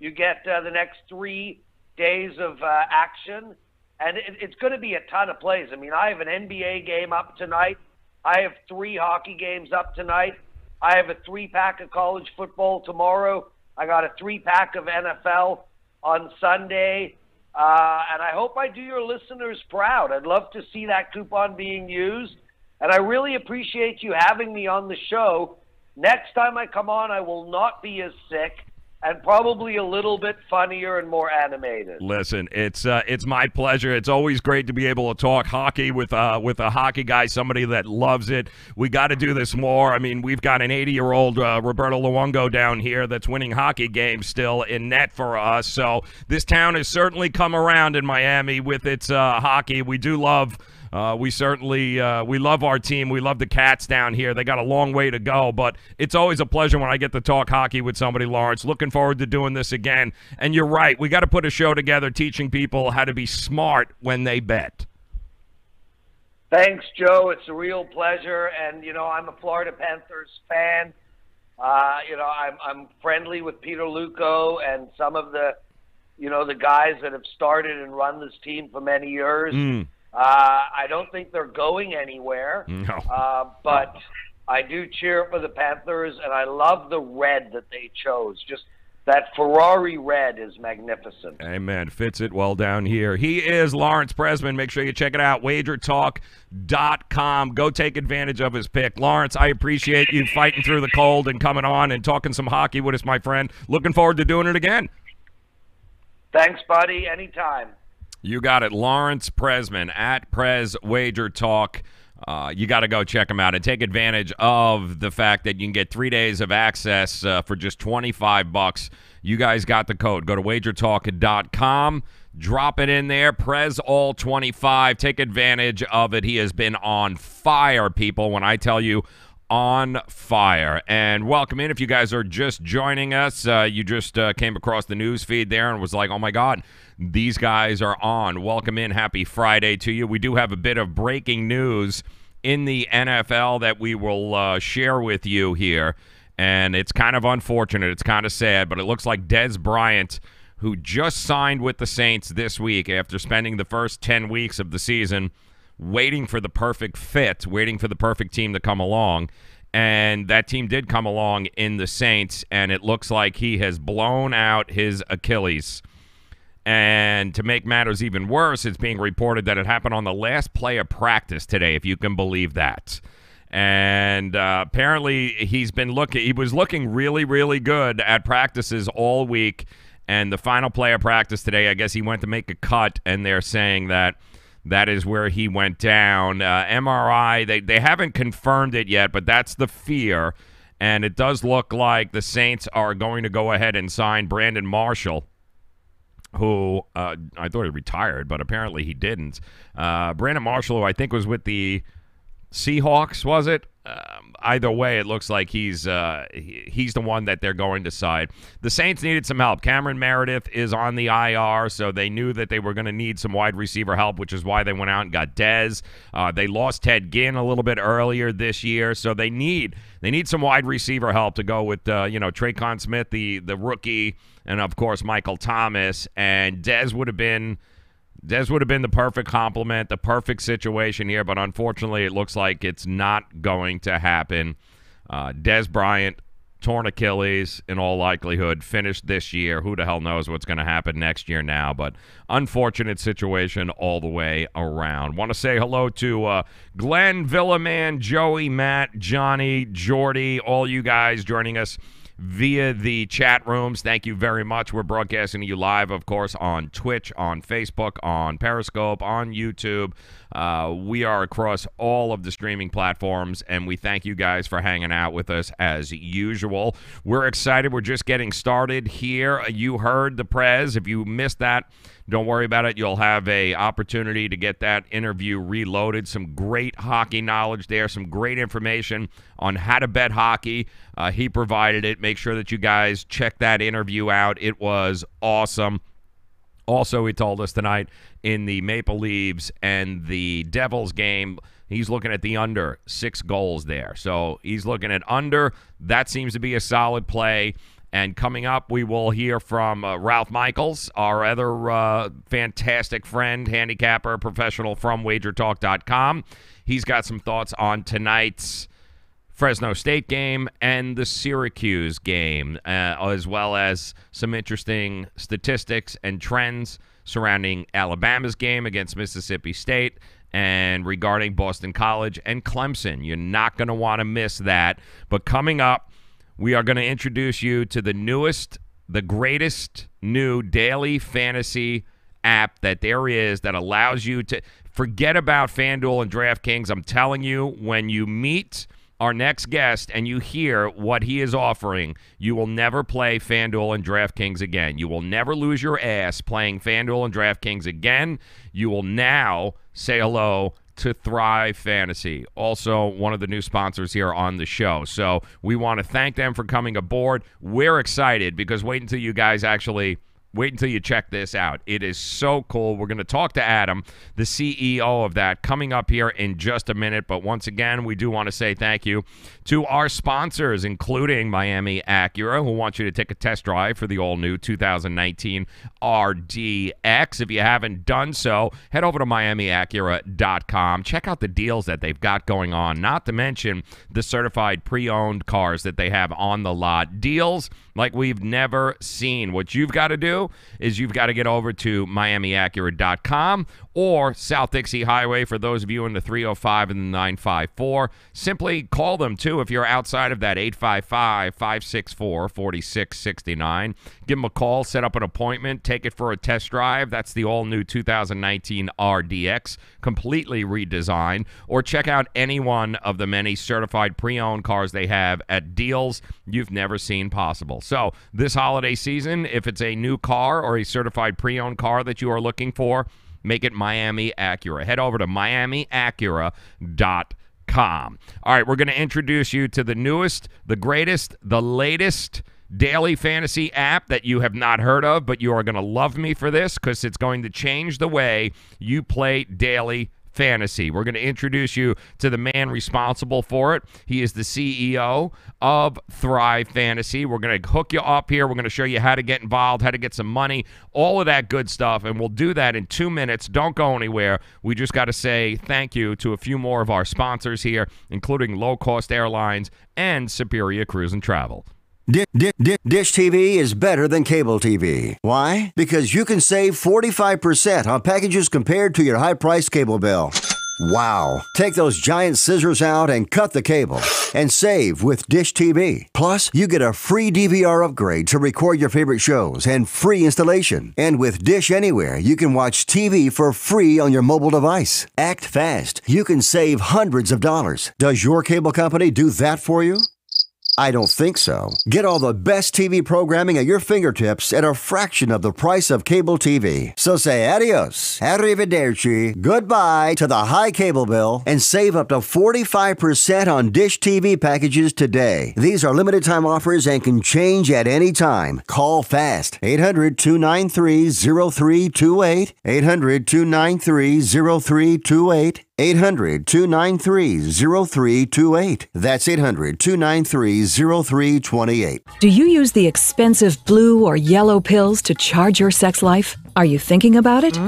[SPEAKER 2] You get the next 3 days of action, and it's going to be a ton of plays. I mean, I have an NBA game up tonight. I have 3 hockey games up tonight. I have a 3-pack of college football tomorrow. I got a 3-pack of NFL on Sunday. And I hope I do your listeners proud. I'd love to see that coupon being used. And I really appreciate you having me on the show. Next time I come on, I will not be as sick and probably a little bit funnier and more animated.
[SPEAKER 1] Listen, it's my pleasure. It's always great to be able to talk hockey with a hockey guy, somebody that loves it. We got to do this more. I mean, we've got an 80-year-old Roberto Luongo down here that's winning hockey games still in net for us. So this town has certainly come around in Miami with its hockey. We do love. We love our team. We love the Cats down here. They got a long way to go, but it's always a pleasure when I get to talk hockey with somebody, Lawrence. Looking forward to doing this again. And you're right. We got to put a show together teaching people how to be smart when they bet.
[SPEAKER 2] Thanks, Joe. It's a real pleasure. And, I'm a Florida Panthers fan. I'm friendly with Peter Luco and some of the guys that have started and run this team for many years. I don't think they're going anywhere,
[SPEAKER 1] no.
[SPEAKER 2] But I do cheer for the Panthers, and I love the red that they chose. Just that Ferrari red is magnificent.
[SPEAKER 1] Amen. Fits it well down here. He is Lawrence Presman. Make sure you check it out, wagertalk.com. Go take advantage of his pick. Lawrence, I appreciate you fighting through the cold and coming on and talking some hockey with us, my friend. Looking forward to doing it again.
[SPEAKER 2] Thanks, buddy. Anytime.
[SPEAKER 1] You got it. Lawrence Presman at Prez Wager Talk. You got to go check him out and take advantage of the fact that you can get 3 days of access for just $25. You guys got the code. Go to wagertalk.com. Drop it in there. PrezAll25. Take advantage of it. He has been on fire, people. When I tell you, on fire. And welcome in. If you guys are just joining us, you just came across the news feed there and was like, oh my God, these guys are on. Welcome in. Happy Friday to you. We do have a bit of breaking news in the NFL that we will share with you here. And it's kind of unfortunate. It's kind of sad, but it looks like Dez Bryant who just signed with the Saints this week after spending the first 10 weeks of the season waiting for the perfect fit, waiting for the perfect team to come along. And that team did come along in the Saints, and it looks like he has blown out his Achilles. And to make matters even worse, it's being reported that it happened on the last play of practice today, if you can believe that. And apparently he was looking really, really good at practices all week. And the final play of practice today, I guess he went to make a cut, and they're saying that is where he went down. MRI, they haven't confirmed it yet, but that's the fear. And it does look like the Saints are going to go ahead and sign Brandon Marshall, who I thought he retired, but apparently he didn't. Brandon Marshall, who I think was with the Seahawks, was it? Either way, it looks like he's the one that they're going to sign. The Saints needed some help. Cameron Meredith is on the IR, so they knew that they were going to need some wide receiver help, which is why they went out and got Dez. They lost Ted Ginn a little bit earlier this year, so they need some wide receiver help to go with Traquan Smith, the rookie, and of course Michael Thomas. And Dez would have been the perfect complement, the perfect situation here, but unfortunately it looks like it's not going to happen. Dez Bryant, torn Achilles in all likelihood, finished this year. Who the hell knows what's going to happen next year now, but unfortunate situation all the way around. Want to say hello to Glenn, Villaman, Joey, Matt, Johnny, Jordy, all you guys joining us via the chat rooms. Thank you very much. We're broadcasting to you live, of course, on Twitch, on Facebook, on Periscope, on YouTube. We are across all of the streaming platforms, and we thank you guys for hanging out with us as usual. We're excited. We're just getting started here. You heard the Prez. If you missed that, don't worry about it. You'll have a opportunity to get that interview reloaded. Some great hockey knowledge there, some great information on how to bet hockey. He provided it. Make sure that you guys check that interview out. It was awesome. Also, he told us tonight in the Maple Leafs and the Devils game, he's looking at the under 6 goals there. So he's looking at under. That seems to be a solid play. And coming up, we will hear from Ralph Michaels, our other fantastic friend, handicapper, professional from WagerTalk.com. He's got some thoughts on tonight's Fresno State game and the Syracuse game, as well as some interesting statistics and trends surrounding Alabama's game against Mississippi State and regarding Boston College and Clemson. You're not going to want to miss that. But coming up, we are going to introduce you to the newest, the greatest new daily fantasy app that there is that allows you to forget about FanDuel and DraftKings. I'm telling you, when you meet our next guest and you hear what he is offering, you will never play FanDuel and DraftKings again. You will never lose your ass playing FanDuel and DraftKings again. You will now say hello to Thrive Fantasy, also one of the new sponsors here on the show. So we want to thank them for coming aboard. We're excited because wait until you check this out. It is so cool. We're going to talk to Adam, the CEO of that, coming up here in just a minute. But once again, we do want to say thank you to our sponsors, including Miami Acura, who wants you to take a test drive for the all-new 2019 RDX. If you haven't done so, head over to MiamiAcura.com. Check out the deals that they've got going on, not to mention the certified pre-owned cars that they have on the lot. Deals like we've never seen. What you've got to do is you've got to get over to MiamiAcura.com or South Dixie Highway for those of you in the 305 and the 954. Simply call them, too, if you're outside of that 855-564-4669. Give them a call, set up an appointment, take it for a test drive. That's the all-new 2019 RDX, completely redesigned. Or check out any one of the many certified pre-owned cars they have at deals you've never seen possible. So this holiday season, if it's a new car or a certified pre-owned car that you are looking for, make it Miami Acura. Head over to MiamiAcura.com. All right, we're going to introduce you to the newest, the greatest, the latest daily fantasy app that you have not heard of, but you are going to love me for this because it's going to change the way you play daily Fantasy. We're going to introduce you to the man responsible for it. He is the CEO of Thrive Fantasy. We're going to hook you up here. We're going to show you how to get involved, how to get some money, all of that good stuff, and we'll do that in 2 minutes. Don't go anywhere. We just got to say thank you to a few more of our sponsors here, including Low Cost Airlines and Superior Cruise and Travel.
[SPEAKER 3] Dish TV is better than cable TV. Why? Because you can save 45% on packages compared to your high-priced cable bill. Wow. Take those giant scissors out and cut the cable and save with Dish TV. Plus, you get a free DVR upgrade to record your favorite shows and free installation. And with Dish Anywhere, you can watch TV for free on your mobile device. Act fast. You can save hundreds of dollars. Does your cable company do that for you? I don't think so. Get all the best TV programming at your fingertips at a fraction of the price of cable TV. So say adios, arrivederci, goodbye to the high cable bill and save up to 45% on Dish TV packages today. These are limited time offers and can change at any time. Call fast. 800-293-0328. 800-293-0328. 800-293-0328. That's 800-293-0328.
[SPEAKER 4] Do you use the expensive blue or yellow pills to charge your sex life? Are you thinking about it?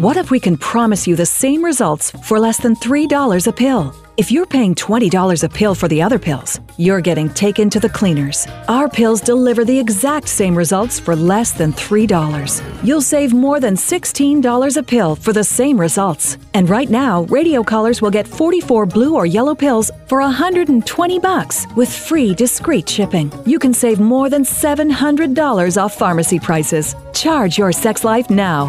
[SPEAKER 4] What if we can promise you the same results for less than $3 a pill? If you're paying $20 a pill for the other pills, you're getting taken to the cleaners. Our pills deliver the exact same results for less than $3. You'll save more than $16 a pill for the same results. And right now, radio callers will get 44 blue or yellow pills for $120 with free discreet shipping. You can save more than $700 off pharmacy prices. Charge your sex life now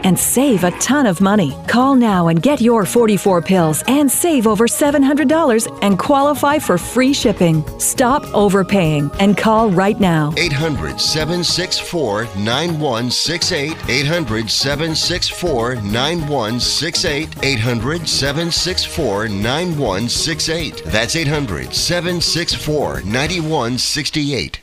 [SPEAKER 4] and save a ton of money. Call now and get your 44 pills and save over $700 and qualify for free shipping. Stop overpaying and call right now.
[SPEAKER 3] 800-764-9168. 800-764-9168. 800-764-9168. That's 800-764-9168.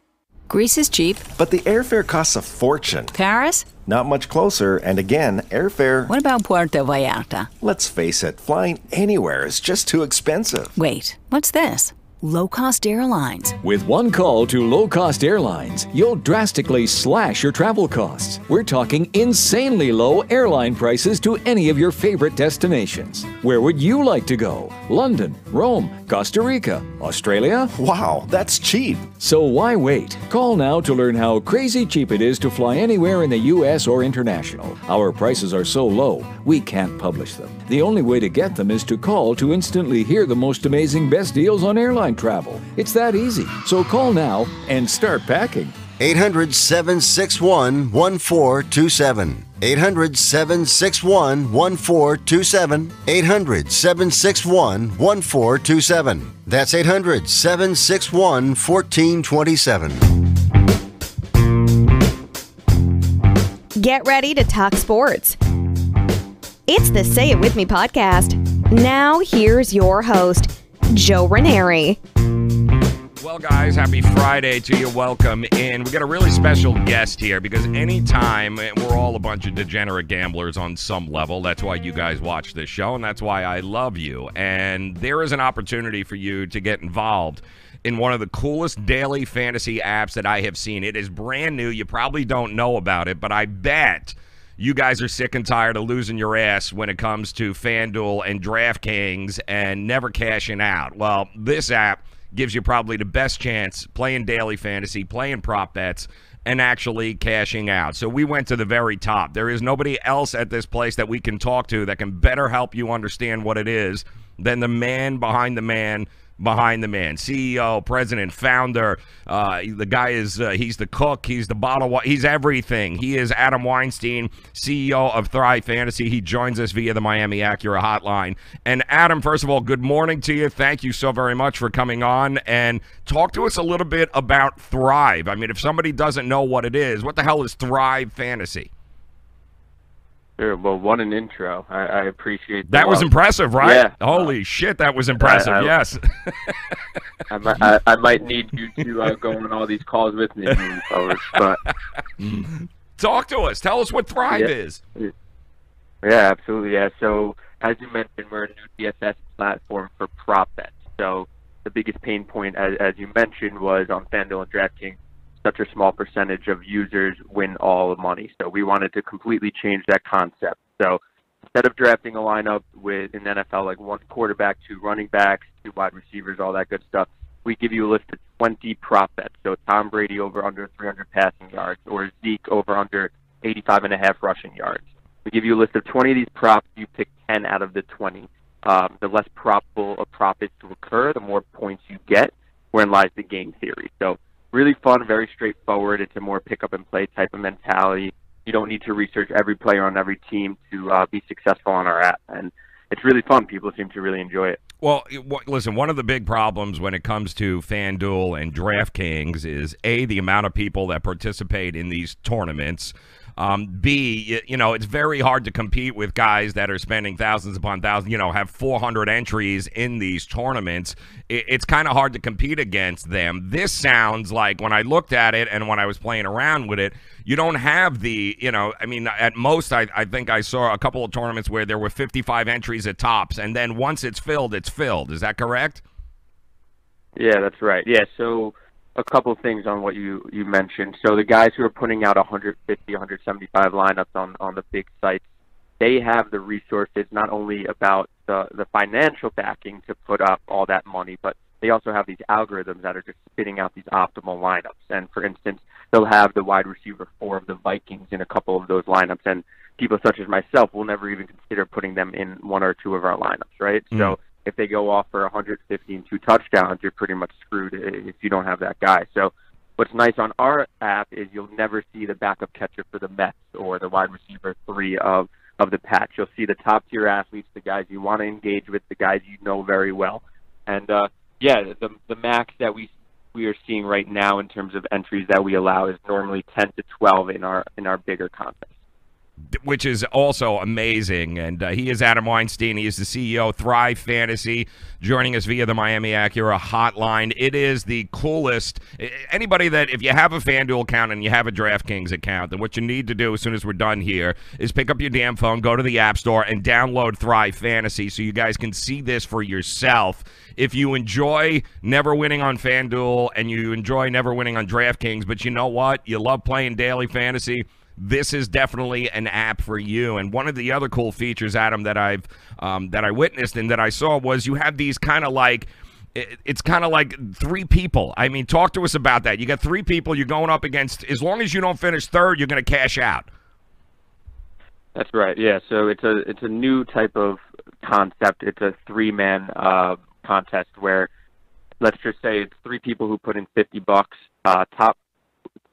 [SPEAKER 5] Greece is cheap.
[SPEAKER 6] But the airfare costs a fortune.
[SPEAKER 5] Paris?
[SPEAKER 6] Not much closer, and again, airfare...
[SPEAKER 5] What about Puerto Vallarta?
[SPEAKER 6] Let's face it, flying anywhere is just too expensive.
[SPEAKER 5] Wait, what's this? Low-cost airlines.
[SPEAKER 7] With one call to low-cost airlines, you'll drastically slash your travel costs. We're talking insanely low airline prices to any of your favorite destinations. Where would you like to go? London, Rome, Costa Rica, Australia?
[SPEAKER 6] Wow, that's cheap.
[SPEAKER 7] So why wait? Call now to learn how crazy cheap it is to fly anywhere in the U.S. or international. Our prices are so low, we can't publish them. The only way to get them is to call to instantly hear the most amazing best deals on airline travel. It's that easy. So call now and start packing.
[SPEAKER 3] 800-761-1427. 800-761-1427. 800-761-1427. That's 800-761-1427.
[SPEAKER 8] Get ready to talk sports. It's the Say It With Me podcast. Now here's your host, Joe Raineri.
[SPEAKER 1] Well, guys, happy Friday to you. Welcome in. We got a really special guest here because anytime we're all a bunch of degenerate gamblers on some level. That's why you guys watch this show, and that's why I love you. And there is an opportunity for you to get involved in one of the coolest daily fantasy apps that I have seen. It is brand new. You probably don't know about it, but I bet you guys are sick and tired of losing your ass when it comes to FanDuel and DraftKings and never cashing out. Well, this app gives you probably the best chance playing daily fantasy, playing prop bets, and actually cashing out. So we went to the very top. There is nobody else at this place that we can talk to that can better help you understand what it is than the man behind the man behind the man. CEO, president, founder. The guy is, he's the cook. He's the bottle. He's everything. He is Adam Weinstein, CEO of Thrive Fantasy. He joins us via the Miami Acura hotline. And Adam, first of all, good morning to you. Thank you so very much for coming on. And talk to us a little bit about Thrive. I mean, if somebody doesn't know what it is, what the hell is Thrive Fantasy?
[SPEAKER 9] Sure. Well, what an intro. I appreciate
[SPEAKER 1] that. Was impressive, right?
[SPEAKER 9] Yeah.
[SPEAKER 1] Holy shit, that was impressive. Yes.
[SPEAKER 9] I might need you to go on all these calls with me moving forward. But
[SPEAKER 1] talk to us. Tell us what Thrive is.
[SPEAKER 9] Yeah, absolutely. Yeah. So as you mentioned, we're a new DFS platform for prop bets. So the biggest pain point, as you mentioned, was on FanDuel and DraftKings, such a small percentage of users win all the money. So we wanted to completely change that concept. So instead of drafting a lineup with in NFL like one quarterback, two running backs, two wide receivers, all that good stuff, we give you a list of 20 prop bets. So Tom Brady over under 300 passing yards, or Zeke over under 85.5 rushing yards. We give you a list of 20 of these props. You pick 10 out of the 20. The less probable a prop is to occur, the more points you get, wherein lies the game theory. So really fun, very straightforward. It's a more pick-up-and-play type of mentality. You don't need to research every player on every team to be successful on our app. And it's really fun. People seem to really enjoy it.
[SPEAKER 1] Well, listen, one of the big problems when it comes to FanDuel and DraftKings is, A, the amount of people that participate in these tournaments. B, it's very hard to compete with guys that are spending thousands upon thousands, have 400 entries in these tournaments. It's kind of hard to compete against them. This sounds like, when I looked at it and when I was playing around with it, you don't have the, at most I think I saw a couple of tournaments where there were 55 entries at tops, and then once it's filled, it's filled. Is that correct?
[SPEAKER 9] Yeah, that's right. Yeah, so a couple of things on what you mentioned. So the guys who are putting out 150, 175 lineups on the big sites, they have the resources, not only about the financial backing to put up all that money, but they also have these algorithms that are just spitting out these optimal lineups. And for instance, they'll have the wide receiver 4 of the Vikings in a couple of those lineups, and people such as myself will never even consider putting them in one or two of our lineups, right? So if they go off for 150 and 2 touchdowns, you're pretty much screwed if you don't have that guy. So what's nice on our app is you'll never see the backup catcher for the Mets or the wide receiver 3 of the Pats. You'll see the top-tier athletes, the guys you want to engage with, the guys you know very well. And, the max that we are seeing right now in terms of entries that we allow is normally 10 to 12 in our bigger contests,
[SPEAKER 1] which is also amazing. And he is Adam Weinstein. He is the CEO of Thrive Fantasy, joining us via the Miami Acura hotline. It is the coolest. Anybody that, if you have a FanDuel account and you have a DraftKings account, then what you need to do as soon as we're done here is pick up your damn phone, go to the App Store, and download Thrive Fantasy so you guys can see this for yourself. If you enjoy never winning on FanDuel and you enjoy never winning on DraftKings, but you know what? You love playing daily fantasy, this is definitely an app for you. And one of the other cool features, Adam, that I witnessed and that I saw was you have these kind of like, it's kind of like 3 people. I mean, talk to us about that. You got 3 people you're going up against. As long as you don't finish third, you're going to cash out.
[SPEAKER 9] That's right. Yeah. So it's a new type of concept. It's a 3-man contest where, let's just say it's 3 people who put in $50.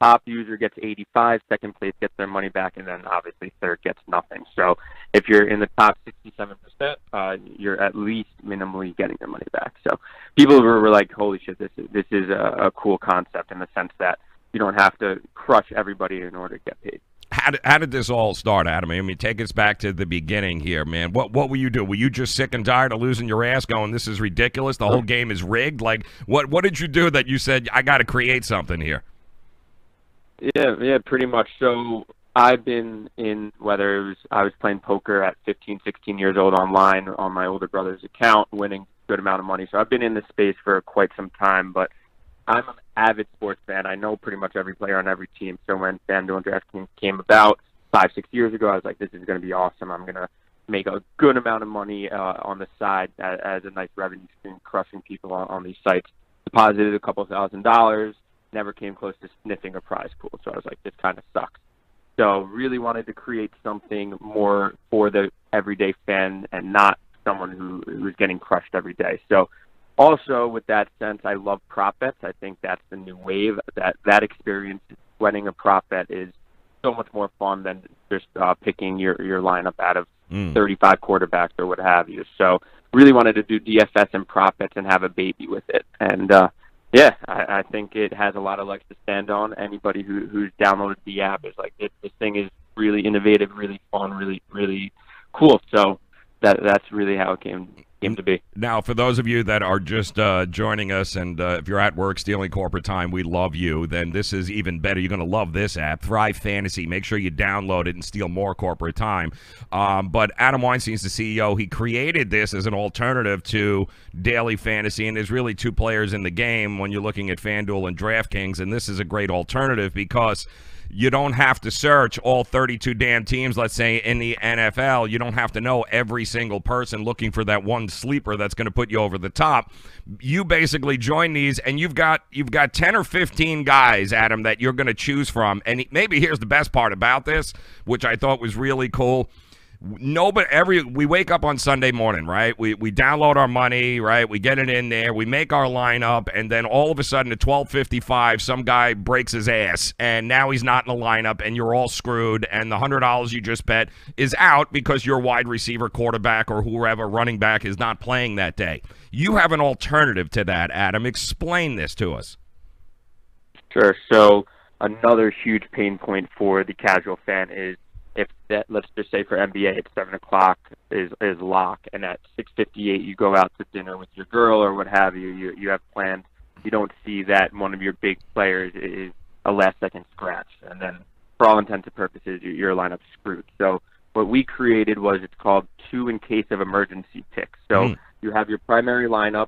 [SPEAKER 9] Top user gets 85, second place gets their money back, and then obviously third gets nothing. So if you're in the top 67%, you're at least minimally getting your money back. So people were like, holy shit, this is a cool concept in the sense that you don't have to crush everybody in order to get paid.
[SPEAKER 1] How did this all start, Adam? I mean, take us back to the beginning here, man. What will you do? Were you just sick and tired of losing your ass going, this is ridiculous, the whole game is rigged? Like, what did you do that you said, I got to create something here?
[SPEAKER 9] Yeah, pretty much. So I've been in, I was playing poker at 15, 16 years old online on my older brother's account, winning a good amount of money. So I've been in this space for quite some time, but I'm an avid sports fan. I know pretty much every player on every team. So when FanDuel and DraftKings came about 5, 6 years ago, I was like, this is going to be awesome. I'm going to make a good amount of money on the side as a nice revenue stream, crushing people on these sites. Deposited a couple $1,000. Never came close to sniffing a prize pool. So I was like, this kind of sucks. So really wanted to create something more for the everyday fan and not someone who's getting crushed every day. So also with that sense, I love prop bets. I think that's the new wave. That experience, winning a prop bet, is so much more fun than just picking your lineup out of 35 quarterbacks or what have you. So really wanted to do DFS and prop bets and have a baby with it. And yeah, I think it has a lot of legs to stand on. Anybody who's downloaded the app is like, this thing is really innovative, really fun, really, really cool. So that's really how it came to be.
[SPEAKER 1] Now, for those of you that are just joining us, and if you're at work stealing corporate time, we love you, then this is even better. You're going to love this app, Thrive Fantasy. Make sure you download it and steal more corporate time. But Adam Weinstein's the CEO. He created this as an alternative to daily fantasy, and there's really two players in the game when you're looking at FanDuel and DraftKings, and this is a great alternative because you don't have to search all 32 damn teams, let's say, in the NFL. You don't have to know every single person looking for that one sleeper that's going to put you over the top. You basically join these, and you've got 10 or 15 guys, Adam, that you're going to choose from. And maybe here's the best part about this, which I thought was really cool. We wake up on Sunday morning, right? We download our money, right? We get it in there, we make our lineup, and then all of a sudden at 12:55, some guy breaks his ass, and now he's not in the lineup, and you're all screwed, and the $100 you just bet is out because your wide receiver, quarterback, or whoever running back is not playing that day. You have an alternative to that, Adam. Explain this to us.
[SPEAKER 9] Sure. So another huge pain point for the casual fan is, if that, let's just say for NBA, it's 7 o'clock is lock, and at 6:58 you go out to dinner with your girl or what have you. You have plans. You don't see that one of your big players is a last-second scratch, and then for all intents and purposes, your lineup's screwed. So what we created was, it's called 2 in case of emergency picks. So you have your primary lineup.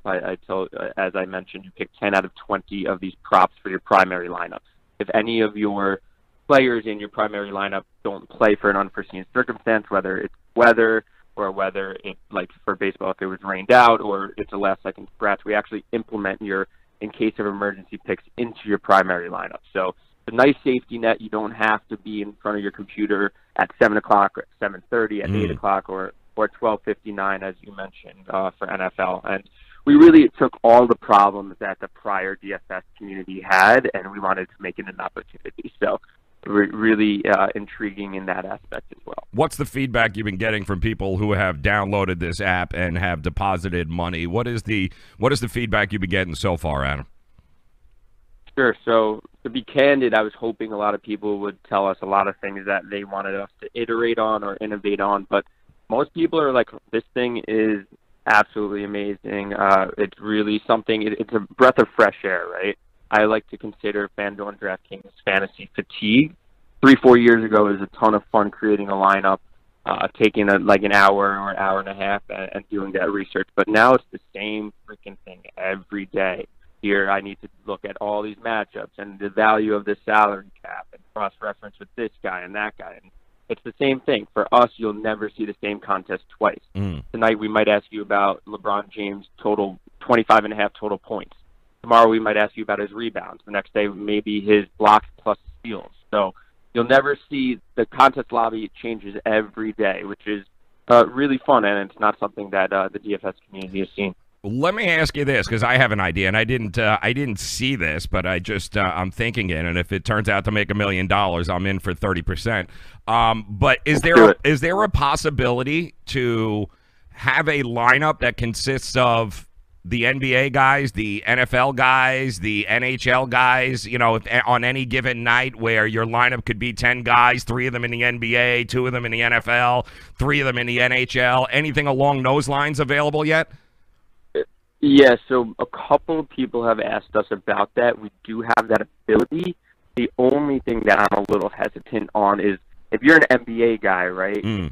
[SPEAKER 9] As I mentioned, you pick 10 out of 20 of these props for your primary lineup. If any of your players in your primary lineup don't play for an unforeseen circumstance, whether it's weather or whether it, like for baseball, if it was rained out or it's a last-second scratch, we actually implement your in case of emergency picks into your primary lineup. So it's a nice safety net. You don't have to be in front of your computer at 7 o'clock or 7:30, at 8 o'clock, or 12:59, as you mentioned, for NFL. And we really took all the problems that the prior DFS community had, and we wanted to make it an opportunity. So really intriguing in that aspect as well.
[SPEAKER 1] What's the feedback you've been getting from people who have downloaded this app and have deposited money? What is the feedback you've been getting so far, Adam?
[SPEAKER 9] Sure. So to be candid, I was hoping a lot of people would tell us a lot of things that they wanted us to iterate on or innovate on, but most people are like, this thing is absolutely amazing. It's really something, it's a breath of fresh air, right? I like to consider FanDuel and DraftKings fantasy fatigue. 3-4 years ago, it was a ton of fun creating a lineup, taking like an hour or hour and a half and doing that research. But now it's the same freaking thing every day. Here, I need to look at all these matchups and the value of the salary cap and cross-reference with this guy and that guy. And it's the same thing. For us, you'll never see the same contest twice. Tonight, we might ask you about LeBron James' total 25.5 total points. Tomorrow we might ask you about his rebounds. The next day maybe his blocks plus steals. So you'll never see the contest lobby. It changes every day, which is really fun, and it's not something that the DFS community has seen.
[SPEAKER 1] Let me ask you this, because I have an idea, and I didn't see this, but I'm thinking it, and if it turns out to make $1 million, I'm in for 30%. But is there a possibility to have a lineup that consists of the NBA guys, the NFL guys, the NHL guys, on any given night, where your lineup could be 10 guys, 3 of them in the NBA, 2 of them in the NFL, 3 of them in the NHL? Anything along those lines available yet?
[SPEAKER 9] Yeah, so a couple of people have asked us about that. We do have that ability. The only thing that I'm a little hesitant on is, if you're an NBA guy, right, you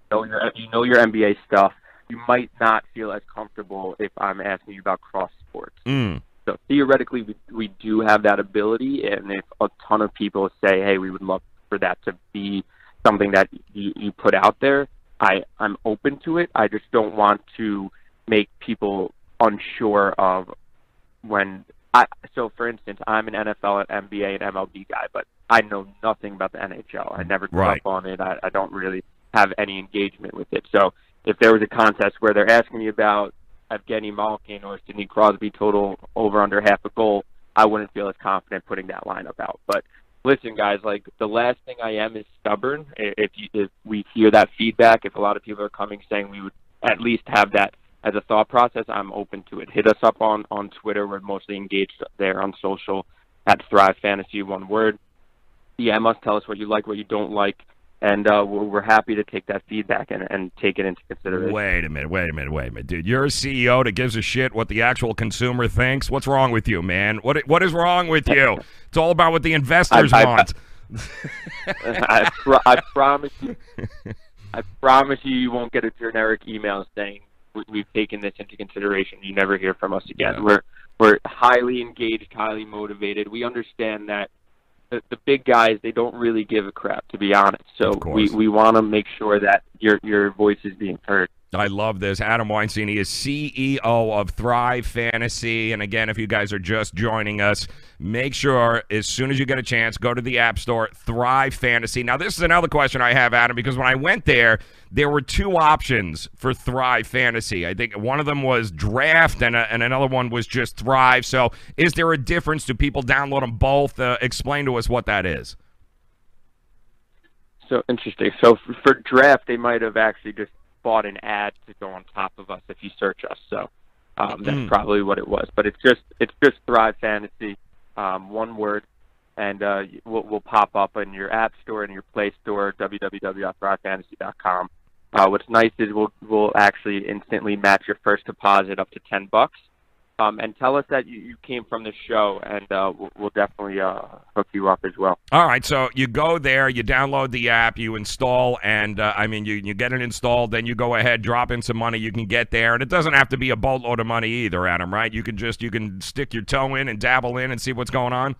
[SPEAKER 9] know your NBA stuff, you might not feel as comfortable if I'm asking you about cross sports. So theoretically, we do have that ability, and if a ton of people say, hey, we would love for that to be something that you put out there, I'm open to it. I just don't want to make people unsure of when so for instance, I'm an NFL, and NBA, and MLB guy, but I know nothing about the NHL. I never grew up on it. I don't really have any engagement with it. So if there was a contest where they're asking me about Evgeny Malkin or Sidney Crosby total over under half a goal, I wouldn't feel as confident putting that lineup out. But listen, guys, like, the last thing I am is stubborn. If we hear that feedback, if a lot of people are coming saying we would at least have that as a thought process, I'm open to it. Hit us up on Twitter. We're mostly engaged there on social at Thrive Fantasy, one word. DM us, tell us what you like, what you don't like. and we're happy to take that feedback and take it into consideration.
[SPEAKER 1] Wait a minute, dude. You're a CEO that gives a shit what the actual consumer thinks. What's wrong with you, man? What is wrong with you? It's all about what the investors want.
[SPEAKER 9] I promise you. I promise you won't get a generic email saying we've taken this into consideration. You never hear from us again.
[SPEAKER 1] Yeah.
[SPEAKER 9] We're highly engaged, highly motivated. We understand that the big guys, they don't really give a crap, to be honest. So we want to make sure that your voice is being heard.
[SPEAKER 1] I love this. Adam Weinstein, he is CEO of Thrive Fantasy. And again, if you guys are just joining us, make sure as soon as you get a chance, go to the App Store, Thrive Fantasy. Now, this is another question I have, Adam, because when I went there were two options for Thrive Fantasy. I think one of them was Draft and another one was just Thrive. So is there a difference? Do people download them both? Explain to us what that is.
[SPEAKER 9] So interesting. So for Draft, they might have actually just bought an ad to go on top of us if you search us. So that's probably what it was. But it's just Thrive Fantasy, one word, and we'll pop up in your App Store and your Play Store, www.thrivefantasy.com. What's nice is we'll actually instantly match your first deposit up to $10. And tell us that you came from the show, and we'll definitely hook you up as well.
[SPEAKER 1] All right, so you go there, you download the app, you install, and you get it installed, then you go ahead, drop in some money, you can get there, and it doesn't have to be a boatload of money either, Adam, right? You can stick your toe in and dabble in and see what's going on.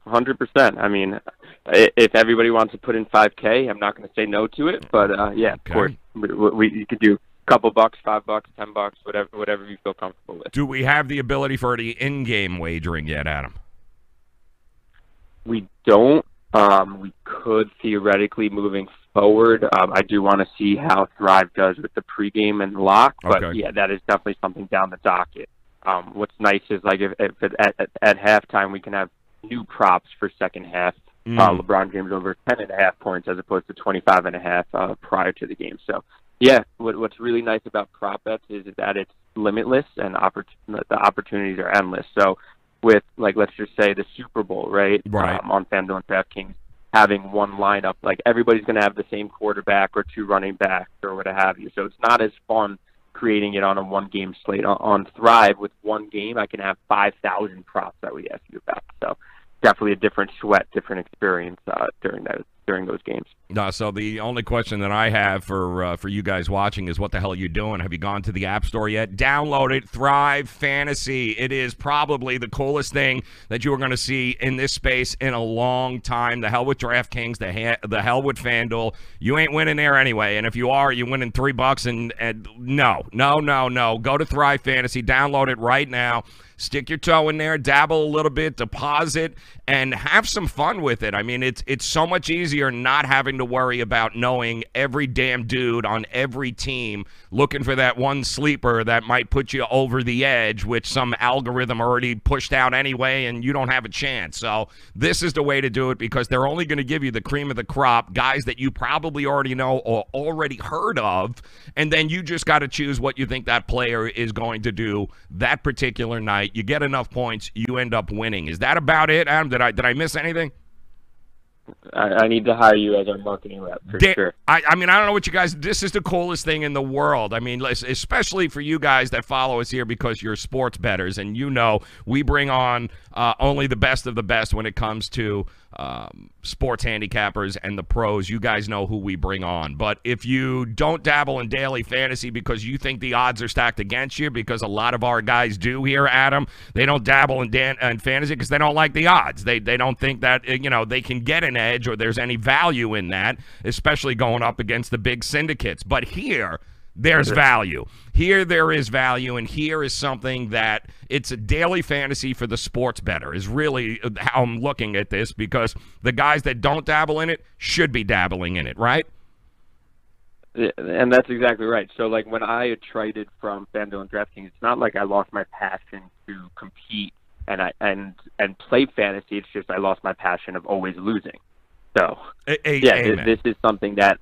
[SPEAKER 9] 100%. I mean, if everybody wants to put in $5K, I'm not going to say no to it, but yeah, of course, you could do couple bucks, $5, $10, whatever you feel comfortable with.
[SPEAKER 1] Do we have the ability for the in-game wagering yet, Adam?
[SPEAKER 9] We don't. We could theoretically moving forward. I do want to see how Thrive does with the pregame and lock, but yeah, that is definitely something down the docket. What's nice is like if at halftime we can have new props for second half. LeBron James over 10.5 points as opposed to 25.5 prior to the game. So. Yeah, what's really nice about prop bets is that it's limitless and the opportunities are endless. So with, like, let's just say the Super Bowl, right? On FanDuel and DraftKings, having one lineup, like everybody's going to have the same quarterback or two running backs or what have you. So it's not as fun creating it on a one-game slate. On Thrive, with one game, I can have 5,000 props that we ask you about. So definitely a different sweat, different experience during those games.
[SPEAKER 1] So the only question that I have for you guys watching is, what the hell are you doing? Have you gone to the App Store yet? Download it, Thrive Fantasy. It is probably the coolest thing that you are going to see in this space in a long time. The hell with DraftKings, the hell with FanDuel. You ain't winning there anyway, and if you are, you're winning $3 and no. Go to Thrive Fantasy, download it right now. Stick your toe in there, dabble a little bit, deposit, and have some fun with it. I mean, it's so much easier not having to worry about knowing every damn dude on every team looking for that one sleeper that might put you over the edge, which some algorithm already pushed out anyway, and you don't have a chance. So this is the way to do it, because they're only going to give you the cream of the crop, guys that you probably already know or already heard of, and then you just got to choose what you think that player is going to do that particular night. You get enough points, you end up winning. Is that about it, Adam? Did I miss anything?
[SPEAKER 9] I need to hire you as our marketing rep for sure.
[SPEAKER 1] I mean, I don't know what you guys. This is the coolest thing in the world. I mean, especially for you guys that follow us here because you're sports bettors, and you know we bring on only the best of the best when it comes to sports handicappers and the pros. You guys know who we bring on. But if you don't dabble in daily fantasy because you think the odds are stacked against you, because a lot of our guys do here, Adam, they don't dabble in fantasy because they don't like the odds. They don't think that they can get an edge or there's any value in that, especially going up against the big syndicates. But here, there's value. Here there is value, and here is something that it's a daily fantasy for the sports bettor is really how I'm looking at this, because the guys that don't dabble in it should be dabbling in it, right?
[SPEAKER 9] Yeah, and that's exactly right. So, like, when I traded from FanDuel and DraftKings, it's not like I lost my passion to compete and play fantasy. It's just I lost my passion of always losing. So, this is something that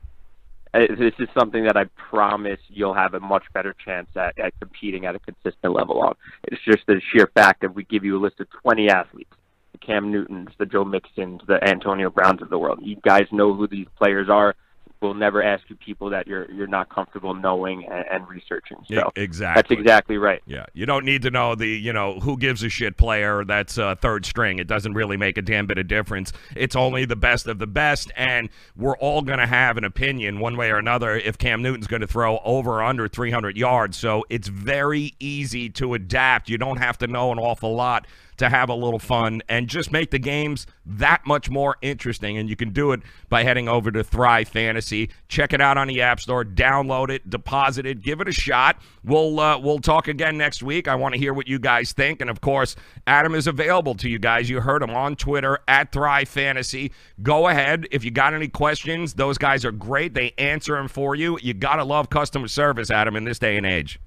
[SPEAKER 9] I promise you'll have a much better chance at competing at a consistent level on. It's just the sheer fact that we give you a list of 20 athletes. Cam Newtons, the Joe Mixons, the Antonio Browns of the world. You guys know who these players are. We'll never ask you people that you're not comfortable knowing and researching. So
[SPEAKER 1] exactly.
[SPEAKER 9] That's exactly right.
[SPEAKER 1] Yeah, you don't need to know who gives a shit player that's third string. It doesn't really make a damn bit of difference. It's only the best of the best, and we're all going to have an opinion one way or another if Cam Newton's going to throw over or under 300 yards. So it's very easy to adapt. You don't have to know an awful lot to have a little fun and just make the games that much more interesting. And you can do it by heading over to Thrive Fantasy. Check it out on the App Store. Download it, deposit it, give it a shot. We'll talk again next week. I want to hear what you guys think. And, of course, Adam is available to you guys. You heard him on Twitter, at Thrive Fantasy. Go ahead. If you got any questions, those guys are great. They answer them for you. You got to love customer service, Adam, in this day and age.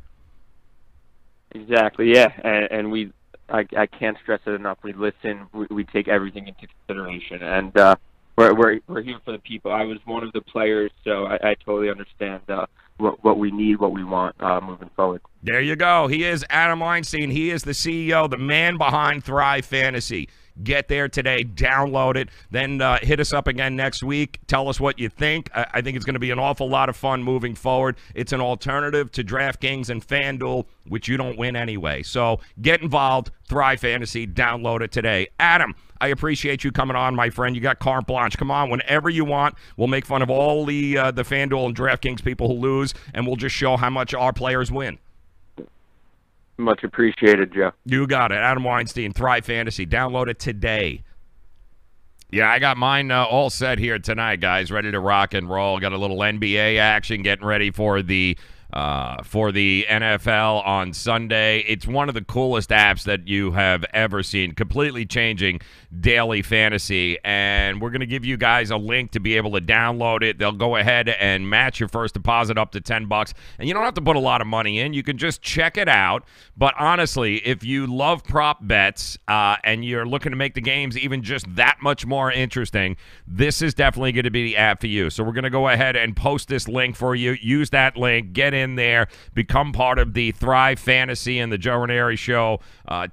[SPEAKER 9] Exactly, yeah. And I can't stress it enough. We listen. We take everything into consideration, and we're here for the people. I was one of the players, so I totally understand what we need, what we want moving forward.
[SPEAKER 1] There you go. He is Adam Weinstein. He is the CEO, the man behind Thrive Fantasy. Get there today, download it, then hit us up again next week. Tell us what you think. I think it's going to be an awful lot of fun moving forward. It's an alternative to DraftKings and FanDuel, which you don't win anyway. So get involved. Thrive Fantasy. Download it today. Adam, I appreciate you coming on, my friend. You got carte blanche. Come on whenever you want. We'll make fun of all the FanDuel and DraftKings people who lose, and we'll just show how much our players win.
[SPEAKER 9] Much appreciated, Joe.
[SPEAKER 1] You got it. Adam Weinstein, Thrive Fantasy. Download it today. Yeah, I got mine all set here tonight, guys. Ready to rock and roll. Got a little NBA action, getting ready for the NFL on Sunday. It's one of the coolest apps that you have ever seen, completely changing daily fantasy, and we're going to give you guys a link to be able to download it. They'll go ahead and match your first deposit up to $10, and you don't have to put a lot of money in. You can just check it out, but honestly, if you love prop bets and you're looking to make the games even just that much more interesting, this is definitely going to be the app for you. So we're going to go ahead and post this link for you. Use that link. Get in there, become part of the Thrive Fantasy and the Joe Raineri Show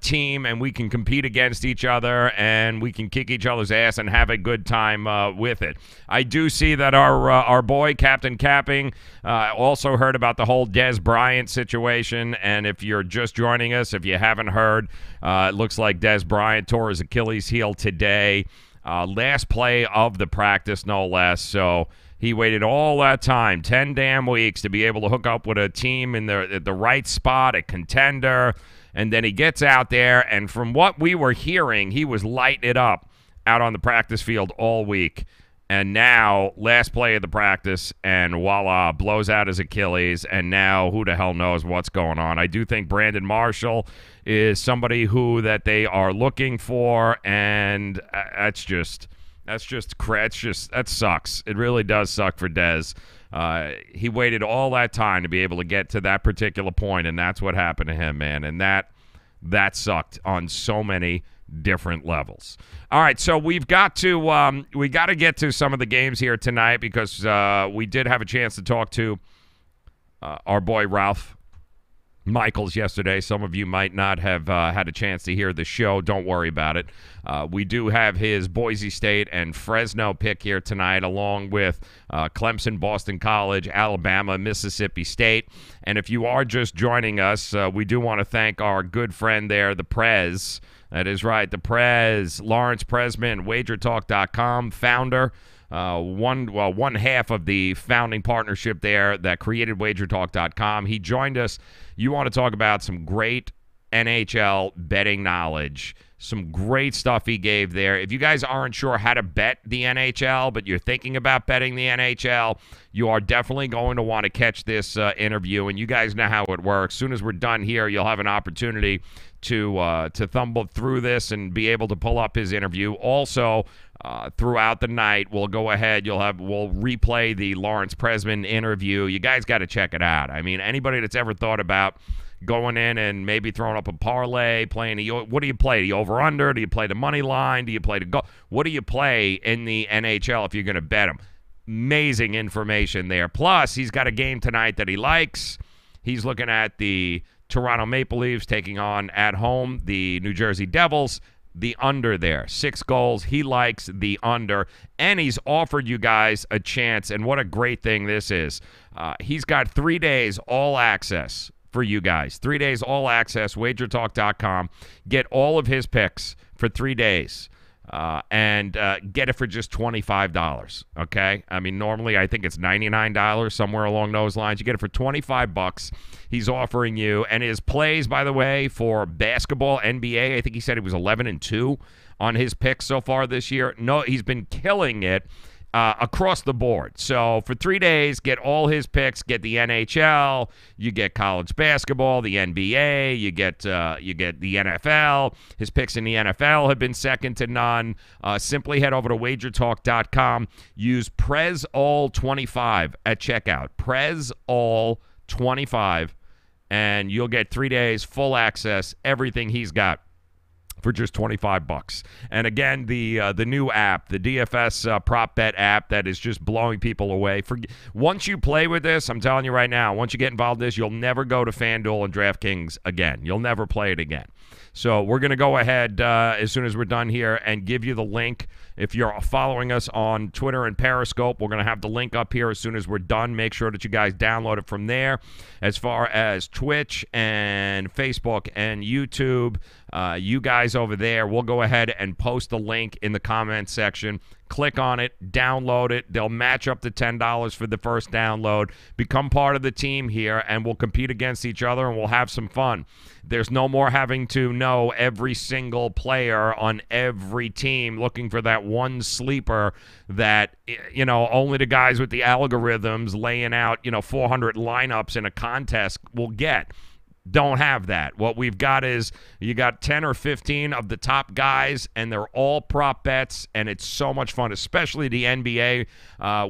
[SPEAKER 1] team, and we can compete against each other, and we can kick each other's ass and have a good time with it. I do see that our boy, Captain Capping, also heard about the whole Des Bryant situation, and if you're just joining us, if you haven't heard, it looks like Des Bryant tore his Achilles heel today. Last play of the practice, no less, so he waited all that time, 10 damn weeks, to be able to hook up with a team in the right spot, a contender, and then he gets out there, and from what we were hearing, he was lighting it up out on the practice field all week. And now, last play of the practice, and voila, blows out his Achilles, and now who the hell knows what's going on. I do think Brandon Marshall is somebody that they are looking for, and that sucks. It really does suck for Dez. He waited all that time to be able to get to that particular point, and that's what happened to him, man. And that sucked on so many different levels. All right, so we got to get to some of the games here tonight because we did have a chance to talk to our boy Ralph Michaels yesterday. Some of you might not have had a chance to hear the show. Don't worry about it. We do have his Boise State and Fresno pick here tonight, along with Clemson, Boston College, Alabama, Mississippi State. And if you are just joining us, we do want to thank our good friend there, the Prez. That is right, the Prez, Lawrence Presman, WagerTalk.com, founder. One half of the founding partnership there that created WagerTalk.com. He joined us. You want to talk about some great NHL betting knowledge, some great stuff he gave there. If you guys aren't sure how to bet the NHL, but you're thinking about betting the NHL, you are definitely going to want to catch this interview, and you guys know how it works. As soon as we're done here, you'll have an opportunity to thumble through this and be able to pull up his interview. Also, throughout the night, we'll go ahead. We'll replay the Lawrence Presman interview. You guys got to check it out. I mean, anybody that's ever thought about going in and maybe throwing up a parlay, what do you play? The over-under? Do you play the money line? Do you play the goal? What do you play in the NHL if you're going to bet them? Amazing information there. Plus, he's got a game tonight that he likes. He's looking at the Toronto Maple Leafs taking on, at home, the New Jersey Devils. the under there. 6 goals. He likes the under. And he's offered you guys a chance, and what a great thing this is. He's got 3 days all access for you guys. 3 days all access, wagertalk.com. Get all of his picks for 3 days. And get it for just $25, okay? I mean, normally I think it's $99, somewhere along those lines. You get it for $25 he's offering you. And his plays, by the way, for basketball, NBA, I think he said he was 11-2 on his picks so far this year. No, he's been killing it across the board. So for 3 days, get all his picks. Get the NHL, you get college basketball, the NBA, you get the NFL. His picks in the NFL have been second to none. Simply head over to wagertalk.com. Use PrezAll25 at checkout. PrezAll25, and you'll get 3 days full access, everything he's got, for just $25. And again, the new app, the DFS prop bet app, that is just blowing people away. Once you play with this, I'm telling you right now, once you get involved in this, you'll never go to FanDuel and DraftKings again. You'll never play it again. So we're going to go ahead as soon as we're done here and give you the link. If you're following us on Twitter and Periscope, we're going to have the link up here as soon as we're done. Make sure that you guys download it from there. As far as Twitch and Facebook and YouTube, you guys over there, we'll go ahead and post the link in the comments section. Click on it, download it. They'll match up to $10 for the first download. Become part of the team here, and we'll compete against each other, and we'll have some fun. There's no more having to know every single player on every team, looking for that one sleeper that, you know, only the guys with the algorithms laying out, 400 lineups in a contest will get. Don't have that. What we've got is you got 10 or 15 of the top guys, and they're all prop bets, and it's so much fun, especially the NBA,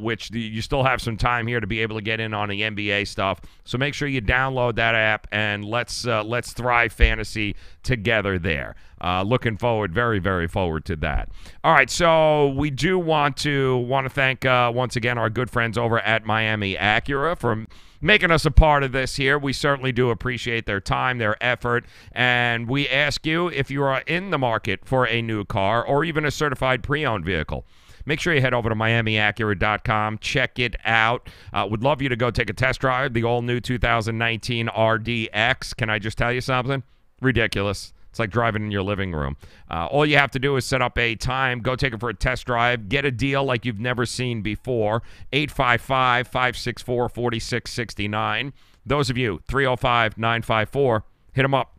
[SPEAKER 1] which you still have some time here to be able to get in on the NBA stuff. So make sure you download that app, and let's thrive fantasy together there. Looking forward, very, very forward to that. All right, so we do want to thank once again our good friends over at Miami Acura for making us a part of this here. We certainly do appreciate their time, their effort, and we ask you, if you are in the market for a new car or even a certified pre-owned vehicle, make sure you head over to MiamiAcura.com. Check it out. Would love you to go take a test drive, the all-new 2019 RDX. Can I just tell you something? Ridiculous. It's like driving in your living room. All you have to do is set up a time, go take it for a test drive, get a deal like you've never seen before. 855-564-4669. Those of you, 305-954, hit them up.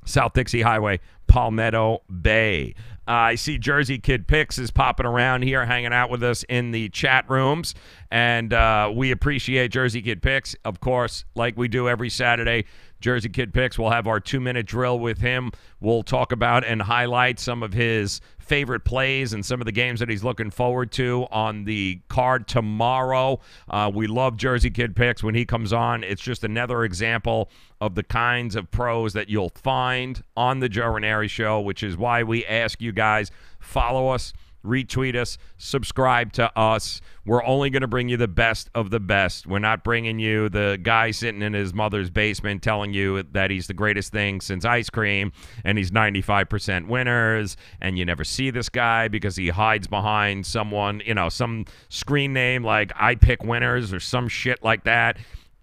[SPEAKER 1] South Dixie Highway, Palmetto Bay. I see Jersey Kid Picks is popping around here, hanging out with us in the chat rooms, and we appreciate Jersey Kid Picks. Of course, like we do every Saturday, Jersey Kid Picks, we'll have our 2-minute drill with him. We'll talk about and highlight some of his favorite plays and some of the games that he's looking forward to on the card tomorrow. We love Jersey Kid Picks when he comes on. It's just another example of the kinds of pros that you'll find on the Joe Raineri Show, which is why we ask you guys, follow us, retweet us, subscribe to us. We're only going to bring you the best of the best. We're not bringing you the guy sitting in his mother's basement telling you that he's the greatest thing since ice cream and he's 95% winners, and you never see this guy because he hides behind someone, some screen name like I Pick Winners or some shit like that.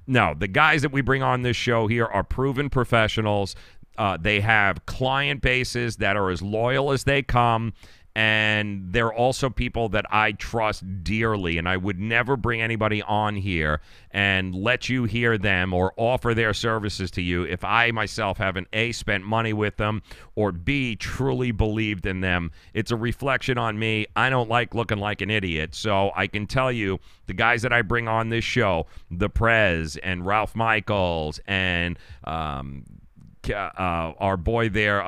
[SPEAKER 1] No, the guys that we bring on this show here are proven professionals. They have client bases that are as loyal as they come, and they're also people that I trust dearly, and I would never bring anybody on here and let you hear them or offer their services to you if I myself haven't A, spent money with them, or B, truly believed in them. It's a reflection on me. I don't like looking like an idiot, so I can tell you the guys that I bring on this show, the Prez and Ralph Michaels and our boy there,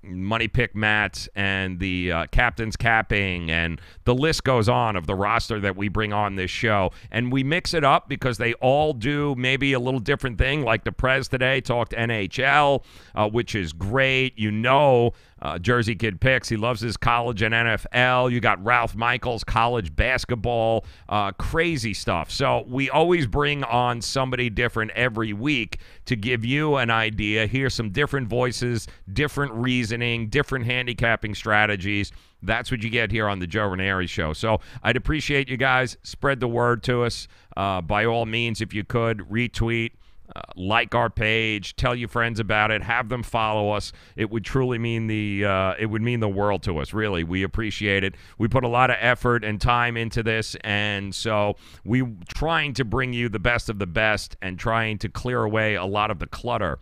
[SPEAKER 1] Money Pick Matt, and the Captain's Capping, and the list goes on of the roster that we bring on this show. And we mix it up because they all do maybe a little different thing. Like the Prez today talked NHL, which is great. Jersey Kid Picks. He loves his college and NFL. You got Ralph Michaels, college basketball, crazy stuff. So we always bring on somebody different every week to give you an idea. Hear some different voices, different reasoning, different handicapping strategies. That's what you get here on the Joe Raineri Show. So I'd appreciate you guys. Spread the word to us. By all means, if you could, retweet, like our page, tell your friends about it, have them follow us. It would truly mean the world to us. Really, we appreciate it. We put a lot of effort and time into this, and so we trying to bring you the best of the best and trying to clear away a lot of the clutter